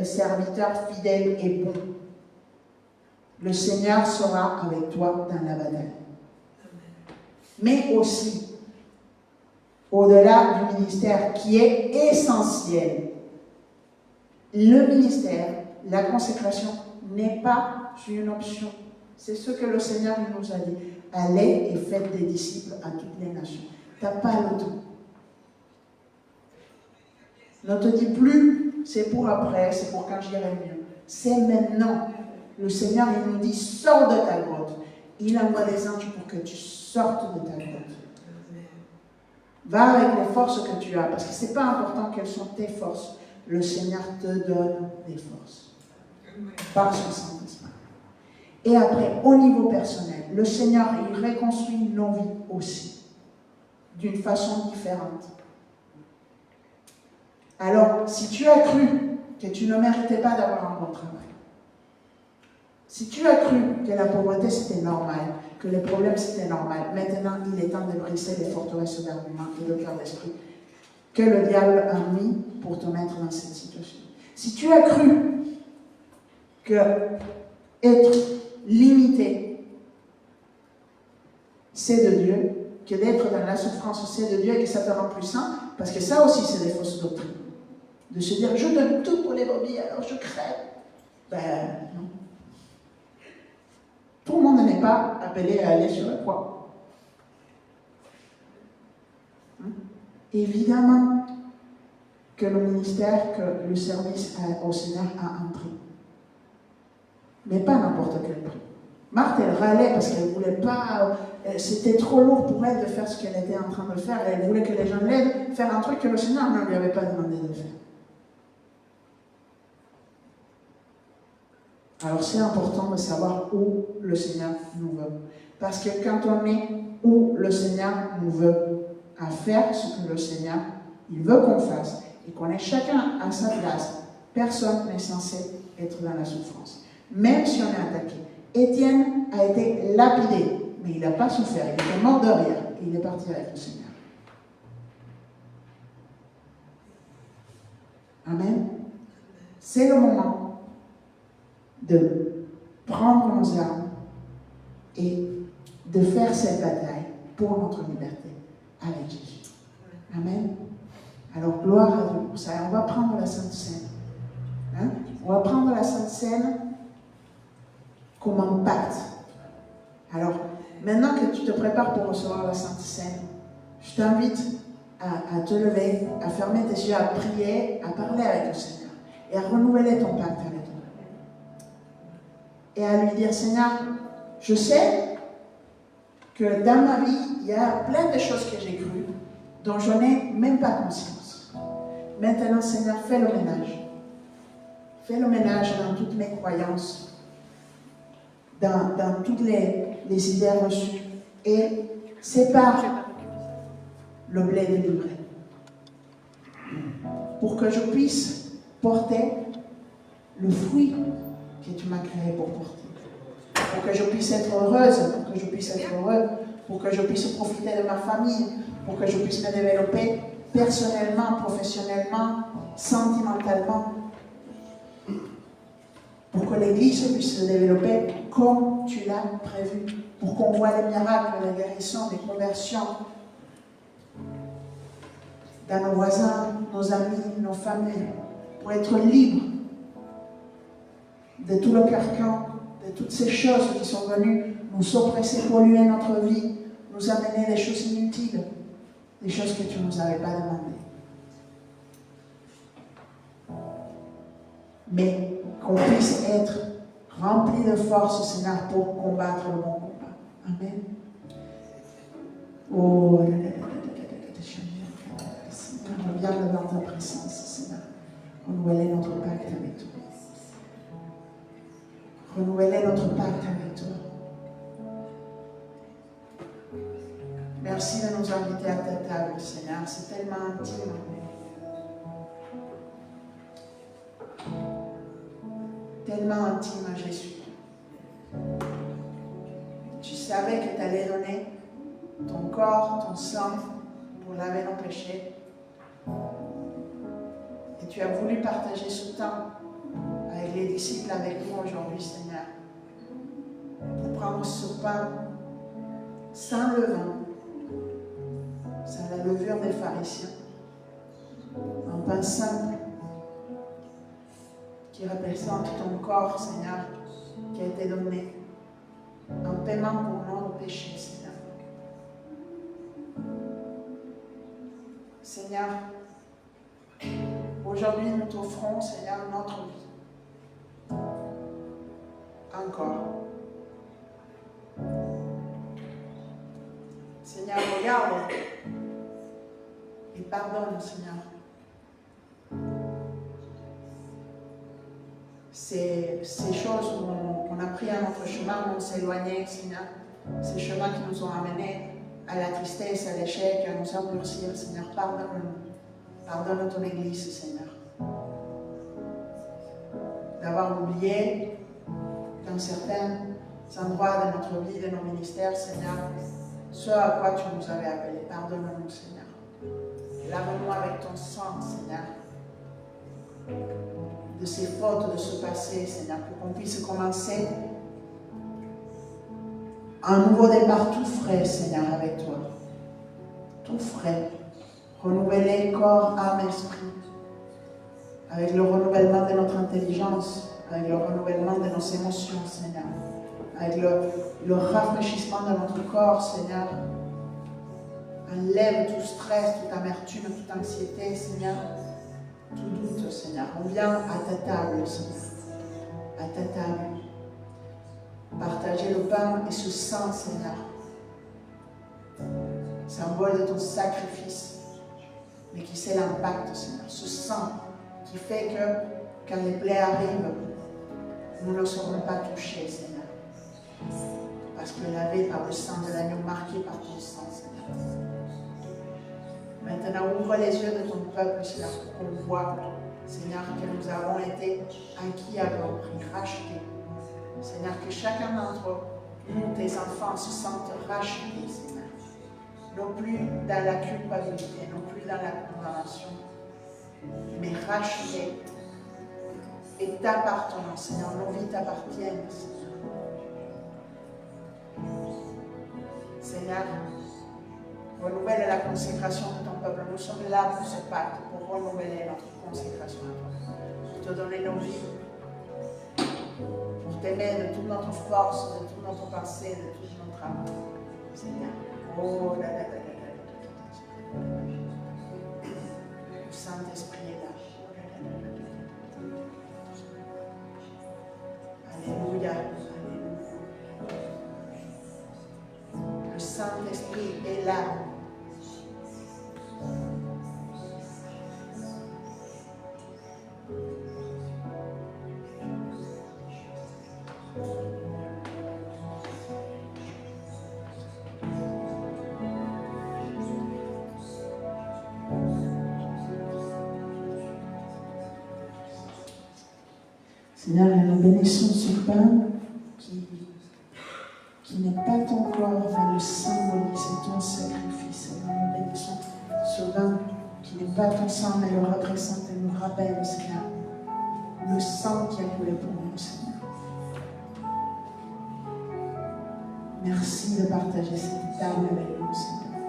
serviteur fidèle et bon. Le Seigneur sera avec toi dans la bataille. Mais aussi, au-delà du ministère qui est essentiel, le ministère, la consécration n'est pas une option. C'est ce que le Seigneur nous a dit. Allez et faites des disciples à toutes les nations. Tu n'as pas le temps. Ne te dis plus, c'est pour après, c'est pour quand j'irai mieux. C'est maintenant. Le Seigneur, il nous dit, sors de ta grotte. Il envoie des anges pour que tu sortes de ta grotte. Va avec les forces que tu as, parce que ce n'est pas important quelles sont tes forces. Le Seigneur te donne des forces. Par son Saint-Esprit. Et après, au niveau personnel, le Seigneur, il reconstruit nos vies aussi, d'une façon différente. Alors, si tu as cru que tu ne méritais pas d'avoir un bon travail, si tu as cru que la pauvreté c'était normal, que les problèmes c'était normal, maintenant il est temps de briser les forteresses d'argument et de cœur d'esprit que le diable a mis pour te mettre dans cette situation. Si tu as cru que être limité, c'est de Dieu, que d'être dans la souffrance, c'est de Dieu et que ça te rend puissant, parce que ça aussi c'est des fausses doctrines. De se dire, je donne tout pour les brebis, alors je crève. Ben, non. Tout le monde n'est pas appelé à aller sur la croix. Évidemment que le ministère, que le service au Seigneur a un prix. Mais pas n'importe quel prix. Marthe, elle râlait parce qu'elle ne voulait pas, c'était trop lourd pour elle de faire ce qu'elle était en train de faire. Elle voulait que les gens l'aident, faire un truc que le Seigneur ne lui avait pas demandé de faire. Alors c'est important de savoir où le Seigneur nous veut. Parce que quand on est où le Seigneur nous veut, à faire ce que le Seigneur il veut qu'on fasse, et qu'on est chacun à sa place, personne n'est censé être dans la souffrance. Même si on est attaqué. Étienne a été lapidé, mais il n'a pas souffert, il était mort de rire, et il est parti avec le Seigneur. Amen. C'est le moment de prendre nos armes et de faire cette bataille pour notre liberté avec Jésus. Amen. Alors, gloire à Dieu pour ça. Et on va prendre la Sainte Seine. Hein? On va prendre la Sainte Seine comme un pacte. Alors, maintenant que tu te prépares pour recevoir la Sainte Seine, je t'invite à te lever, à fermer tes yeux, à prier, à parler avec le Seigneur et à renouveler ton pacte avec lui. Et à lui dire, Seigneur, je sais que dans ma vie, il y a plein de choses que j'ai crues dont je n'ai même pas conscience. Maintenant, Seigneur, fais le ménage. Fais le ménage dans toutes mes croyances, dans toutes les idées reçues, et sépare le blé de l'ivraie, pour que je puisse porter le fruit que tu m'as créé pour porter, pour que je puisse être heureuse, pour que je puisse être heureux, pour que je puisse profiter de ma famille, pour que je puisse me développer personnellement, professionnellement, sentimentalement, pour que l'Église puisse se développer comme tu l'as prévu, pour qu'on voit les miracles, les guérisons, les conversions dans nos voisins, nos amis, nos familles, pour être libres de tout le carcan, de toutes ces choses qui sont venues nous oppresser, polluer notre vie, nous amener des choses inutiles, des choses que tu ne nous avais pas demandées. Mais qu'on puisse être remplis de force, Seigneur, pour combattre le bon combat. Amen. Oh, Seigneur, on vient devant ta présence, Seigneur. Renouveler notre pacte avec toi. Renouveler notre pacte avec toi. Merci de nous inviter à ta table, Seigneur. C'est tellement intime. Tellement intime à Jésus. Tu savais que tu allais donner ton corps, ton sang pour laver nos péchés. Et tu as voulu partager ce temps avec les disciples, avec nous aujourd'hui, Seigneur. Pour prendre ce pain sans levain, sans la levure des pharisiens. Un pain simple qui représente ton corps, Seigneur, qui a été donné en paiement pour nos péchés, Seigneur. Seigneur, aujourd'hui nous t'offrons, Seigneur, notre vie. Encore. Seigneur, regarde et pardonne, Seigneur. Ces choses qu'on a pris à notre chemin, on s'est éloigné, Seigneur. Ces chemins qui nous ont amenés à la tristesse, à l'échec, à nous endurcir, Seigneur. Pardonne-nous. Pardonne ton Église, Seigneur. D'avoir oublié dans certains endroits de notre vie, de nos ministères, Seigneur, ce à quoi tu nous avais appelés. Pardonne-nous, Seigneur. Lave-nous avec ton sang, Seigneur, de ces fautes de ce passé, Seigneur, pour qu'on puisse commencer un nouveau départ tout frais, Seigneur, avec toi. Tout frais. Renouveler corps, âme, esprit. Avec le renouvellement de notre intelligence, avec le renouvellement de nos émotions, Seigneur. Avec le rafraîchissement de notre corps, Seigneur. Enlève tout stress, toute amertume, toute anxiété, Seigneur. Tout doute, Seigneur. On vient à ta table, Seigneur. À ta table. Partager le pain et ce sang, Seigneur, symbole de ton sacrifice, mais qui sait l'impact, Seigneur. Ce sang qui fait que quand les plaies arrivent, nous ne serons pas touchés, Seigneur. Parce que lavé par le sang de l'agneau, marqué par ton sang, Seigneur. Maintenant, ouvre les yeux de ton peuple, Seigneur, pour qu'on voit, Seigneur, que nous avons été acquis à leur prix, rachetés. Seigneur, que chacun d'entre nous, tes enfants, se sentent rachetés, Seigneur. Non plus dans la culpabilité, non plus dans la condamnation, mais rachetés et t'appartenant, Seigneur. Nos vies t'appartiennent, Seigneur. Seigneur, renouvelle la consécration de ton peuple. Nous sommes là pour ce pacte, pour renouveler notre consécration à toi, pour te donner nos vies, pour t'aimer de toute notre force, de toute notre pensée, de tout notre amour. Seigneur, oh là là là là là. Le Saint-Esprit est là. Alléluia, alléluia. Le Saint-Esprit est là. Seigneur, nous bénissons ce pain qui n'est pas ton corps, mais le symbolise, c'est ton sacrifice. Seigneur, nous bénissons ce vin qui n'est pas ton sang, mais le représente et nous rappelle, Seigneur, le sang qui a coulé pour nous, Seigneur. Merci de partager cette table avec nous, Seigneur.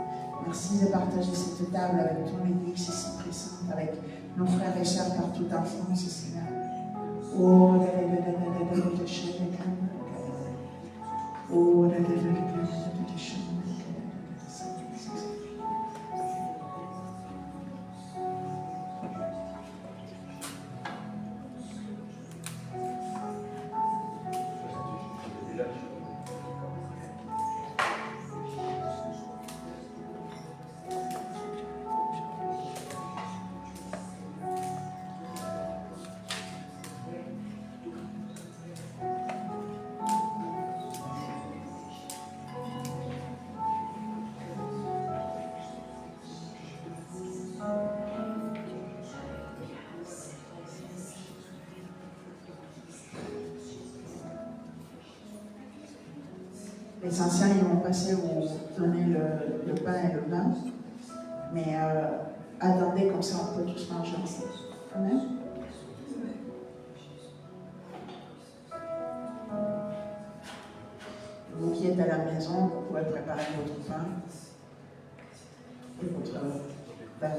Merci de partager cette table avec ton Église ici présente, avec nos frères et sœurs partout en France, Seigneur. Oh, les anciens, ils vont passer où donner le pain et le vin, mais attendez, comme ça on peut tous manger ensemble. Amen. Vous qui êtes à la maison, vous pouvez préparer votre pain et votre vin.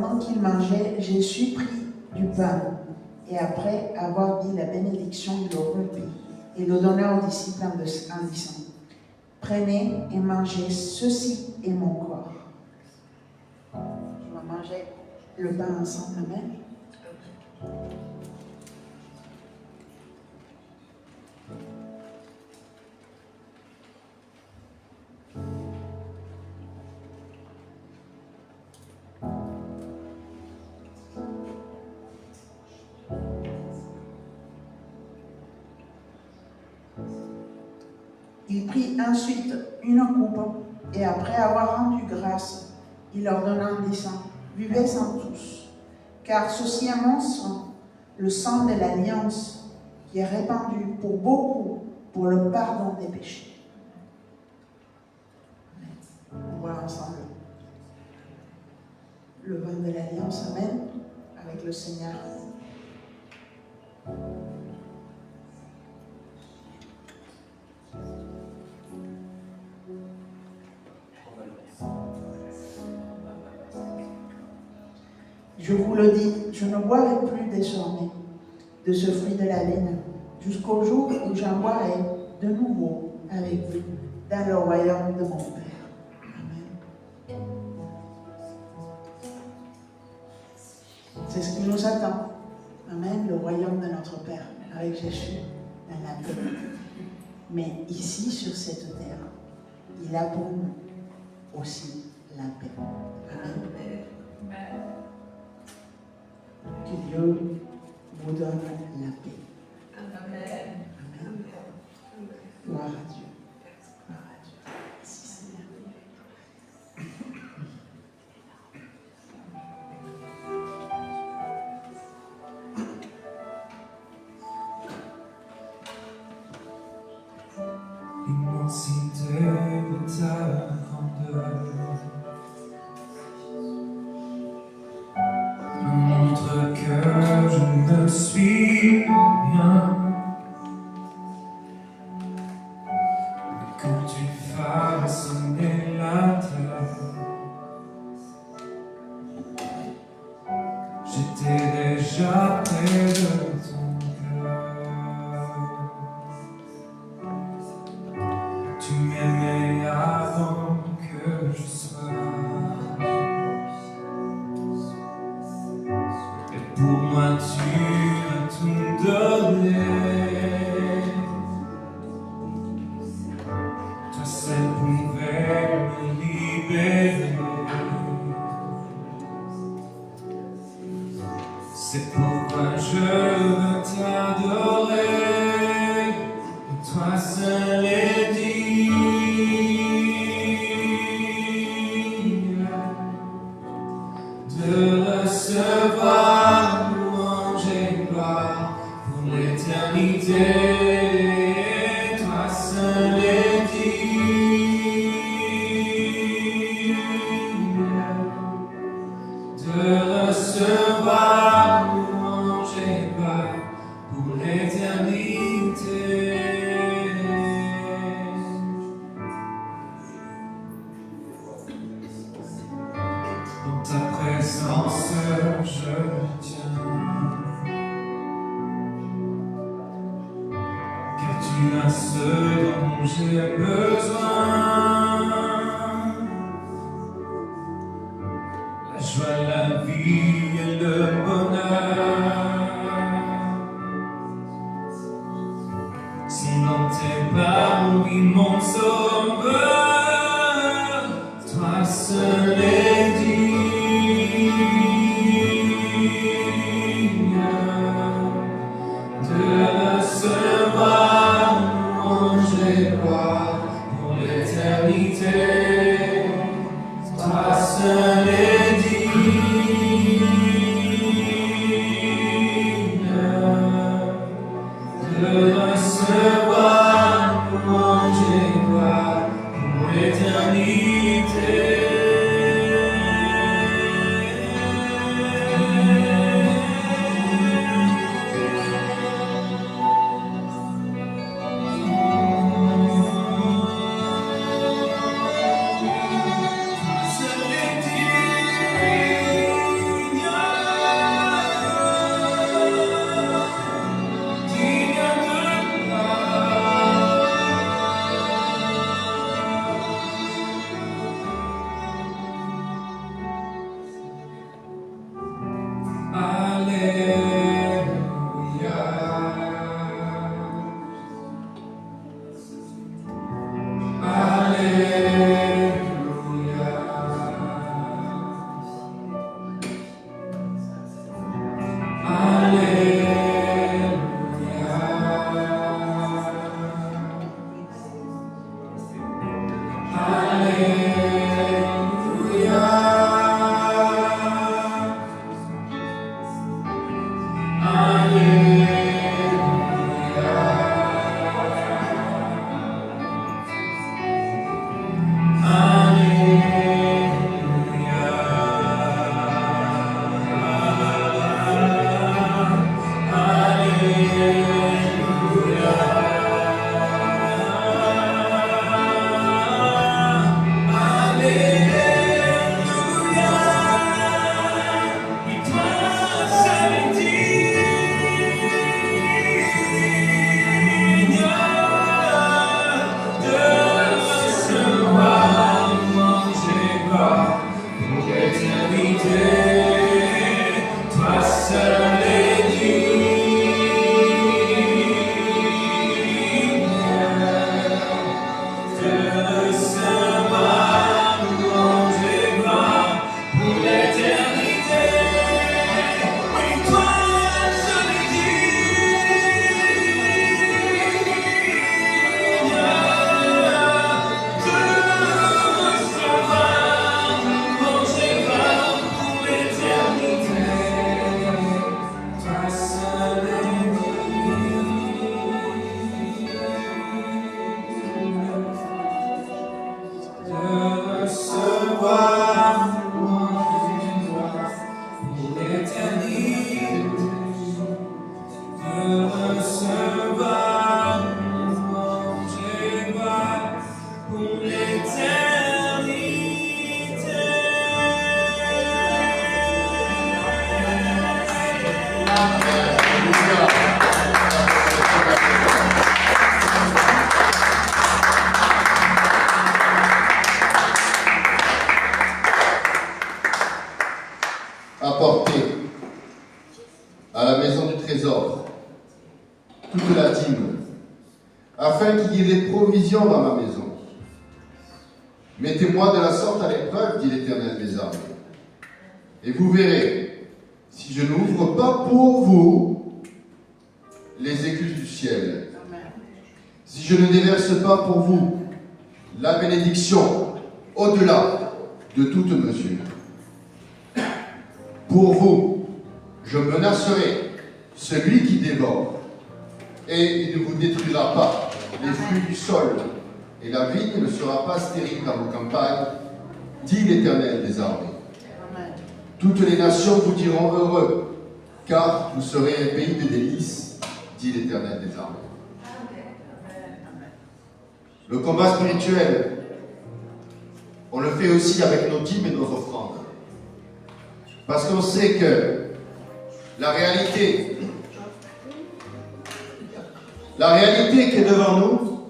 pendant qu'il mangeait, Jésus prit du pain et après avoir dit la bénédiction, il le rompit et le donna aux disciples en disant, prenez et mangez, ceci est mon corps. Je vais manger le pain ensemble, amen. Il prit ensuite une coupe et après avoir rendu grâce, il leur donna en disant, buvez-en tous, car ceci est mon sang, le sang de l'alliance qui est répandu pour beaucoup pour le pardon des péchés. On voit ensemble le vin de l'alliance, amen, avec le Seigneur. Je vous le dis, je ne boirai plus désormais de ce fruit de la vigne, jusqu'au jour où j'en boirai de nouveau avec vous dans le royaume de mon Père. Amen. C'est ce qui nous attend. Amen, le royaume de notre Père, avec Jésus dans la paix. Mais ici, sur cette terre, il a pour nous aussi la paix. Amen. Que Dieu vous donne la paix. Amen. Amen. Gloire à Dieu. Gloire à Dieu. Merci Seigneur. L'immensité de ta grandeur me montre que je ne suis rien. Mais quand tu façonnais la terre, j'étais déjà près de ton cœur. Tu m'aimais avant que je sois. Et pour moi tu as tout donné. Toi seul pouvais me libérer. C'est pourquoi je veux t'adorer. Toi seul est digne de recevoir louange et gloire pour l'éternité. Toi seul est digne de recevoir louange et gloire pour l'éternité. Dans ta présence, je me tiens, car tu as ce dont j'ai besoin. La joie, la vie et le bonheur sont dans tes bras, oui, mon sauveur. Toi seul est digne de recevoir louange et gloire pour l'éternité. Toi seul est digne de recevoir louange et gloire pour l'éternité. Toi seul gloire pour l'éternité. Toi seul est digne de recevoir louange et gloire pour l'éternité. Oui, toi seul est Apportez à la maison du trésor toute la dîme, afin qu'il y ait des provisions dans ma maison. Mettez-moi de la sorte à l'épreuve, dit l'Éternel des armées. Et vous verrez, si je n'ouvre pas pour vous les écluses du ciel, si je ne déverse pas pour vous la bénédiction au-delà de toute mesure. Pour vous, je menacerai celui qui dévore, et il ne vous détruira pas les fruits du sol, et la vigne ne sera pas stérile dans vos campagnes, dit l'Éternel des armées. Toutes les nations vous diront heureux, car vous serez un pays de délices, dit l'Éternel des armées. Le combat spirituel, on le fait aussi avec nos dîmes et nos offrandes. Parce qu'on sait que la réalité qui est devant nous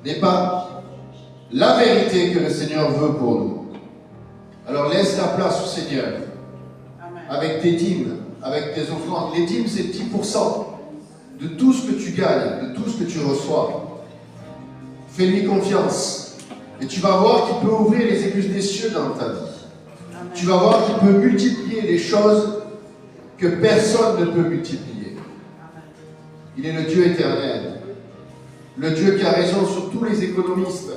n'est pas la vérité que le Seigneur veut pour nous. Alors laisse la place au Seigneur avec tes dîmes, avec tes offrandes. Les dîmes, c'est 10% de tout ce que tu gagnes, de tout ce que tu reçois. Fais-lui confiance et tu vas voir qu'il peut ouvrir les écluses des cieux dans ta vie. Tu vas voir qu'il peut multiplier les choses que personne ne peut multiplier. Il est le Dieu éternel, le Dieu qui a raison sur tous les économistes,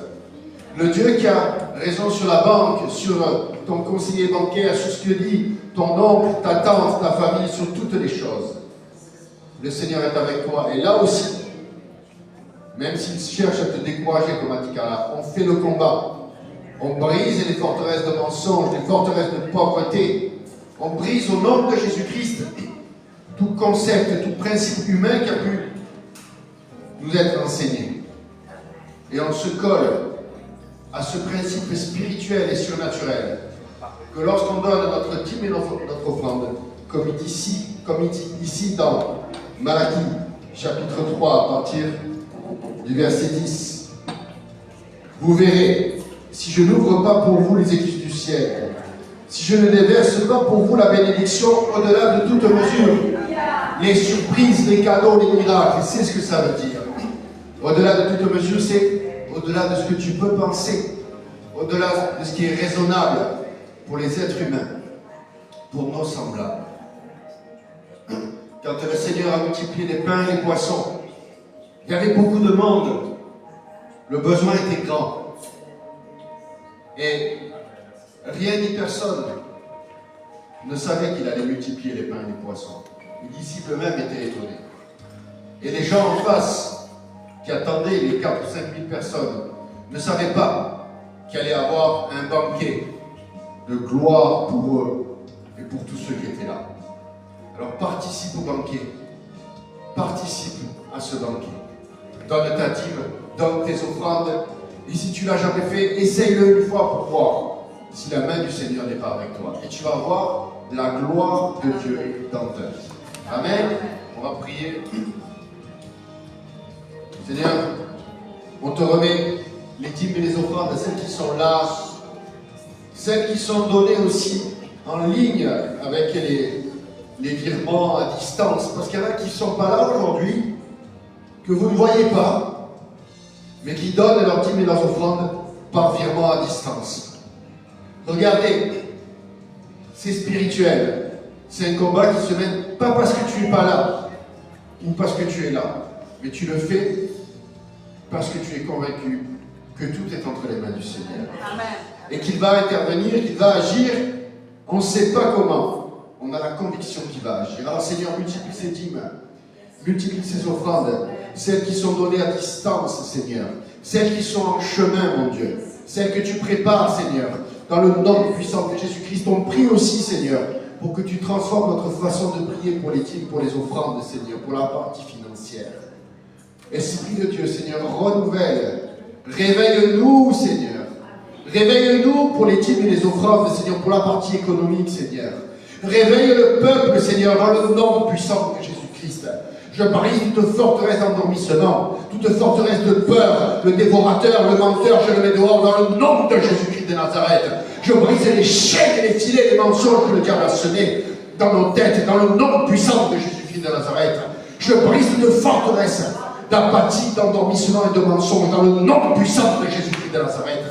le Dieu qui a raison sur la banque, sur ton conseiller bancaire, sur ce que dit ton oncle, ta tante, ta famille, sur toutes les choses. Le Seigneur est avec toi. Et là aussi, même s'il cherche à te décourager, comme a dit Carla, on fait le combat. On brise les forteresses de mensonges, les forteresses de pauvreté. On brise au nom de Jésus-Christ tout concept, tout principe humain qui a pu nous être enseigné. Et on se colle à ce principe spirituel et surnaturel que lorsqu'on donne notre dîme et notre offrande, comme il dit ici dans Malachie, chapitre 3, à partir du verset 10, vous verrez, si je n'ouvre pas pour vous les écluses du ciel, si je ne déverse pas pour vous la bénédiction au-delà de toute mesure, les surprises, les cadeaux, les miracles, c'est ce que ça veut dire. Au-delà de toute mesure, c'est au-delà de ce que tu peux penser, au-delà de ce qui est raisonnable pour les êtres humains, pour nos semblables. Quand le Seigneur a multiplié les pains et les poissons, il y avait beaucoup de monde, le besoin était grand. Et rien ni personne ne savait qu'il allait multiplier les pains et les poissons. Les disciples eux-mêmes étaient étonnés. Et les gens en face, qui attendaient les 4 ou 5 000 personnes, ne savaient pas qu'il allait avoir un banquet de gloire pour eux et pour tous ceux qui étaient là. Alors participe au banquet. Participe à ce banquet. Donne ta dîme, donne tes offrandes. Et si tu ne l'as jamais fait, essaye-le une fois pour voir si la main du Seigneur n'est pas avec toi. Et tu vas voir la gloire de Dieu dans ta vie. Amen. On va prier. Seigneur, on te remet les dîmes et les offrandes, celles qui sont là, celles qui sont données aussi en ligne avec les virements à distance, parce qu'il y en a qui ne sont pas là aujourd'hui, que vous ne voyez pas, mais qui donnent leurs dîmes et leurs offrandes par virement à distance. Regardez, c'est spirituel. C'est un combat qui se mène pas parce que tu n'es pas là, ou parce que tu es là, mais tu le fais parce que tu es convaincu que tout est entre les mains du Seigneur. Amen. Et qu'il va intervenir, qu'il va agir, on ne sait pas comment. On a la conviction qu'il va agir. Alors Seigneur, multiplie ces dîmes, multiplie ces offrandes, celles qui sont données à distance, Seigneur, celles qui sont en chemin, mon Dieu, celles que tu prépares, Seigneur, dans le nom puissant de Jésus-Christ. On prie aussi, Seigneur, pour que tu transformes notre façon de prier pour les dîmes, pour les offrandes, Seigneur, pour la partie financière. Esprit de Dieu, Seigneur, renouvelle, réveille-nous, Seigneur. Réveille-nous pour les dîmes et les offrandes, Seigneur, pour la partie économique, Seigneur. Réveille le peuple, Seigneur, dans le nom puissant de Jésus-Christ. Je brise toute forteresse d'endormissement, toute forteresse de peur, le dévorateur, le menteur, je le mets dehors dans le nom de Jésus-Christ de Nazareth. Je brise les chaînes et les filets, les mensonges que le diable a semés dans nos têtes, dans le nom puissant de Jésus-Christ de Nazareth. Je brise toute forteresse d'apathie, d'endormissement et de mensonges dans le nom puissant de Jésus-Christ de Nazareth.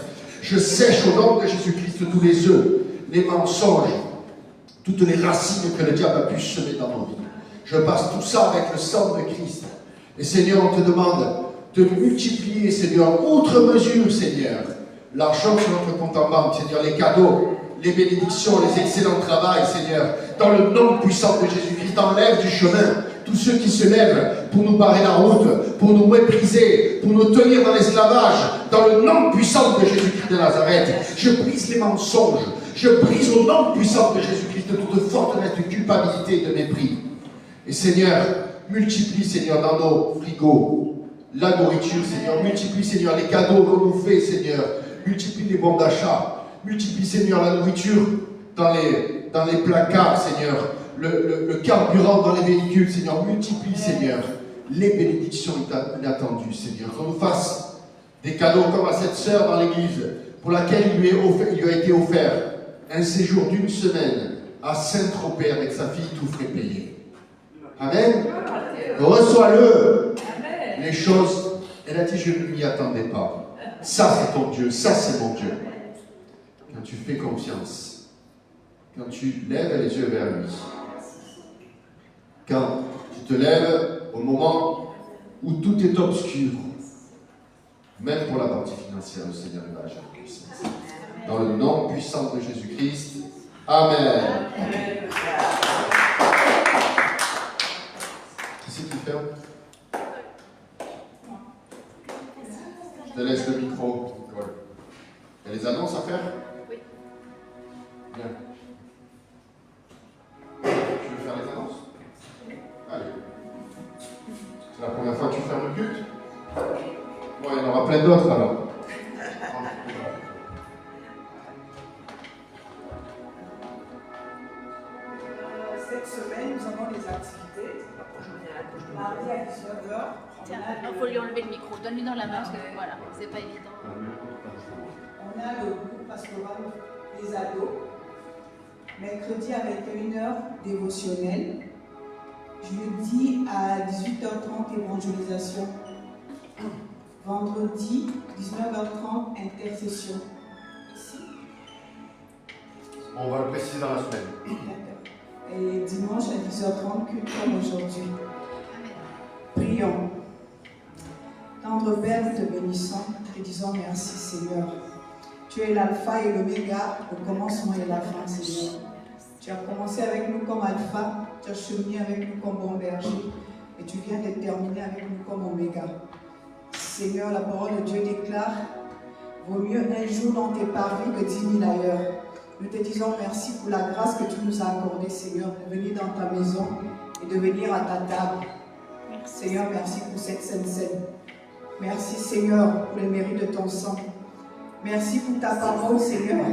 Je sèche au nom de Jésus-Christ tous les œufs, les mensonges, toutes les racines que le diable a pu semer dans nos vies. Je passe tout ça avec le sang de Christ. Et Seigneur, on te demande de multiplier, Seigneur, outre mesure, Seigneur, l'argent sur notre compte en banque, Seigneur, les cadeaux, les bénédictions, les excellents travails, Seigneur, dans le nom puissant de Jésus-Christ. Enlève du chemin tous ceux qui se lèvent pour nous barrer la route, pour nous mépriser, pour nous tenir dans l'esclavage, dans le nom puissant de Jésus-Christ de Nazareth. Je brise les mensonges, je brise au nom puissant de Jésus-Christ toute forteresse de culpabilité et de mépris. Et Seigneur, multiplie, Seigneur, dans nos frigos, la nourriture, Seigneur. Multiplie, Seigneur, les cadeaux qu'on nous fait, Seigneur. Multiplie les bons d'achat. Multiplie, Seigneur, la nourriture dans les placards, Seigneur. Le carburant dans les véhicules, Seigneur. Multiplie, Seigneur, les bénédictions inattendues, Seigneur. Qu'on nous fasse des cadeaux comme à cette sœur dans l'église, pour laquelle il lui a été offert un séjour d'une semaine à Saint-Tropez avec sa fille, tout frais payé. Amen. Reçois-le. Les choses, elle a dit, je ne m'y attendais pas. Ça, c'est ton Dieu. Ça, c'est mon Dieu. Quand tu fais confiance, quand tu lèves les yeux vers lui, quand tu te lèves au moment où tout est obscur, même pour la partie financière, le Seigneur va agir. Dans le nom puissant de Jésus-Christ. Amen. Qui c'est qui ferme? Je te laisse le micro. Il y a des annonces à faire? Oui. Bien. Tu veux faire les annonces? Allez. C'est la première fois que tu fermes le culte? Bon, il y en aura plein d'autres alors. Cette semaine, nous avons des activités. Mardi à 19h. Tiens, il faut lui enlever le micro. Donne-lui dans la main parce que voilà, c'est pas évident. On a le groupe pastoral des ados. Mercredi à 21h, dévotionnel. Jeudi à 18h30, évangélisation. Vendredi, 19h30, intercession. Ici. On va le préciser dans la semaine. D'accord. Et dimanche à 10h30, culte comme aujourd'hui. Prions. Tendre Père, nous te bénissons, te disons merci Seigneur. Tu es l'alpha et l'oméga, le commencement et la fin Seigneur. Tu as commencé avec nous comme alpha, tu as cheminé avec nous comme bon berger et tu viens de terminer avec nous comme oméga. Seigneur, la parole de Dieu déclare, vaut mieux un jour dans tes parvis que 10 000 ailleurs. Nous te disons merci pour la grâce que tu nous as accordée Seigneur, de venir dans ta maison et de venir à ta table. Seigneur, merci pour cette sainte scène. Merci Seigneur pour le mérite de ton sang. Merci pour ta parole Seigneur,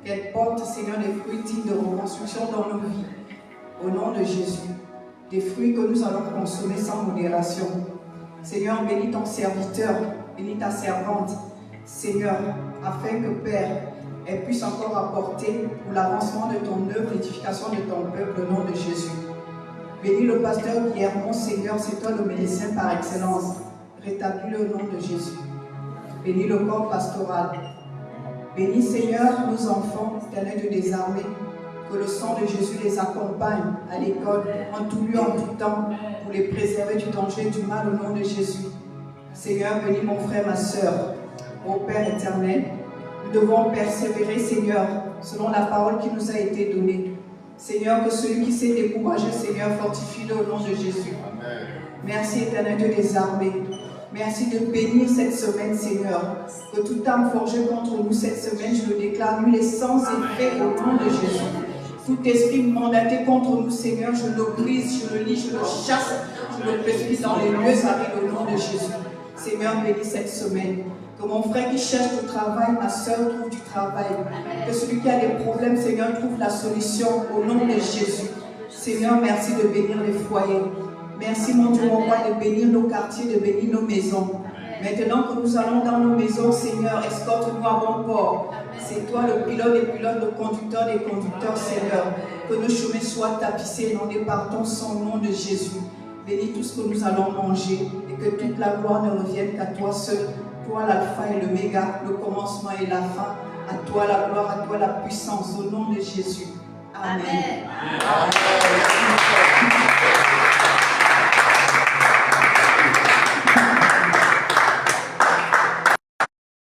qu'elle porte Seigneur des fruits dignes de reconstruction dans nos vies. Au nom de Jésus, des fruits que nous allons consommer sans modération. Seigneur, bénis ton serviteur, bénis ta servante. Seigneur, afin que Père, elle puisse encore apporter pour l'avancement de ton œuvre, l'édification de ton peuple, au nom de Jésus. Bénis le pasteur Guillermo, Seigneur, c'est toi le médecin par excellence. Rétablis-le au nom de Jésus. Bénis le corps pastoral. Bénis, Seigneur, nos enfants, éternel Dieu des armées. Que le sang de Jésus les accompagne à l'école, en tout lieu, en tout temps, pour les préserver du danger et du mal au nom de Jésus. Seigneur, bénis mon frère, ma soeur, ô Père éternel. Nous devons persévérer, Seigneur, selon la parole qui nous a été donnée. Seigneur, que celui qui s'est découragé, Seigneur, fortifie-le au nom de Jésus. Amen. Merci, éternel Dieu des armées. Merci de bénir cette semaine, Seigneur. Que toute âme forgée contre nous cette semaine, je le déclare nul et sans effet au nom de Jésus. Tout esprit mandaté contre nous, Seigneur, je le brise, je le lis, je le chasse, je le précipite dans les lieux arides au nom de Jésus. Seigneur, bénis cette semaine. Que mon frère qui cherche du travail, ma soeur trouve du travail. Que celui qui a des problèmes, Seigneur, trouve la solution au nom de Jésus. Seigneur, merci de bénir les foyers. Merci, mon Dieu, mon roi, de bénir nos quartiers, de bénir nos maisons. Maintenant que nous allons dans nos maisons, Seigneur, escorte-nous à bon port. C'est toi le pilote des pilotes, le conducteur des conducteurs, Seigneur. Que nos chemins soient tapissés et nous départons sans nom de Jésus. Bénis tout ce que nous allons manger et que toute la gloire ne revienne qu'à toi seul. Toi l'alpha et l'oméga, le commencement et la fin. À toi la gloire, à toi la puissance, au nom de Jésus. Amen. Amen.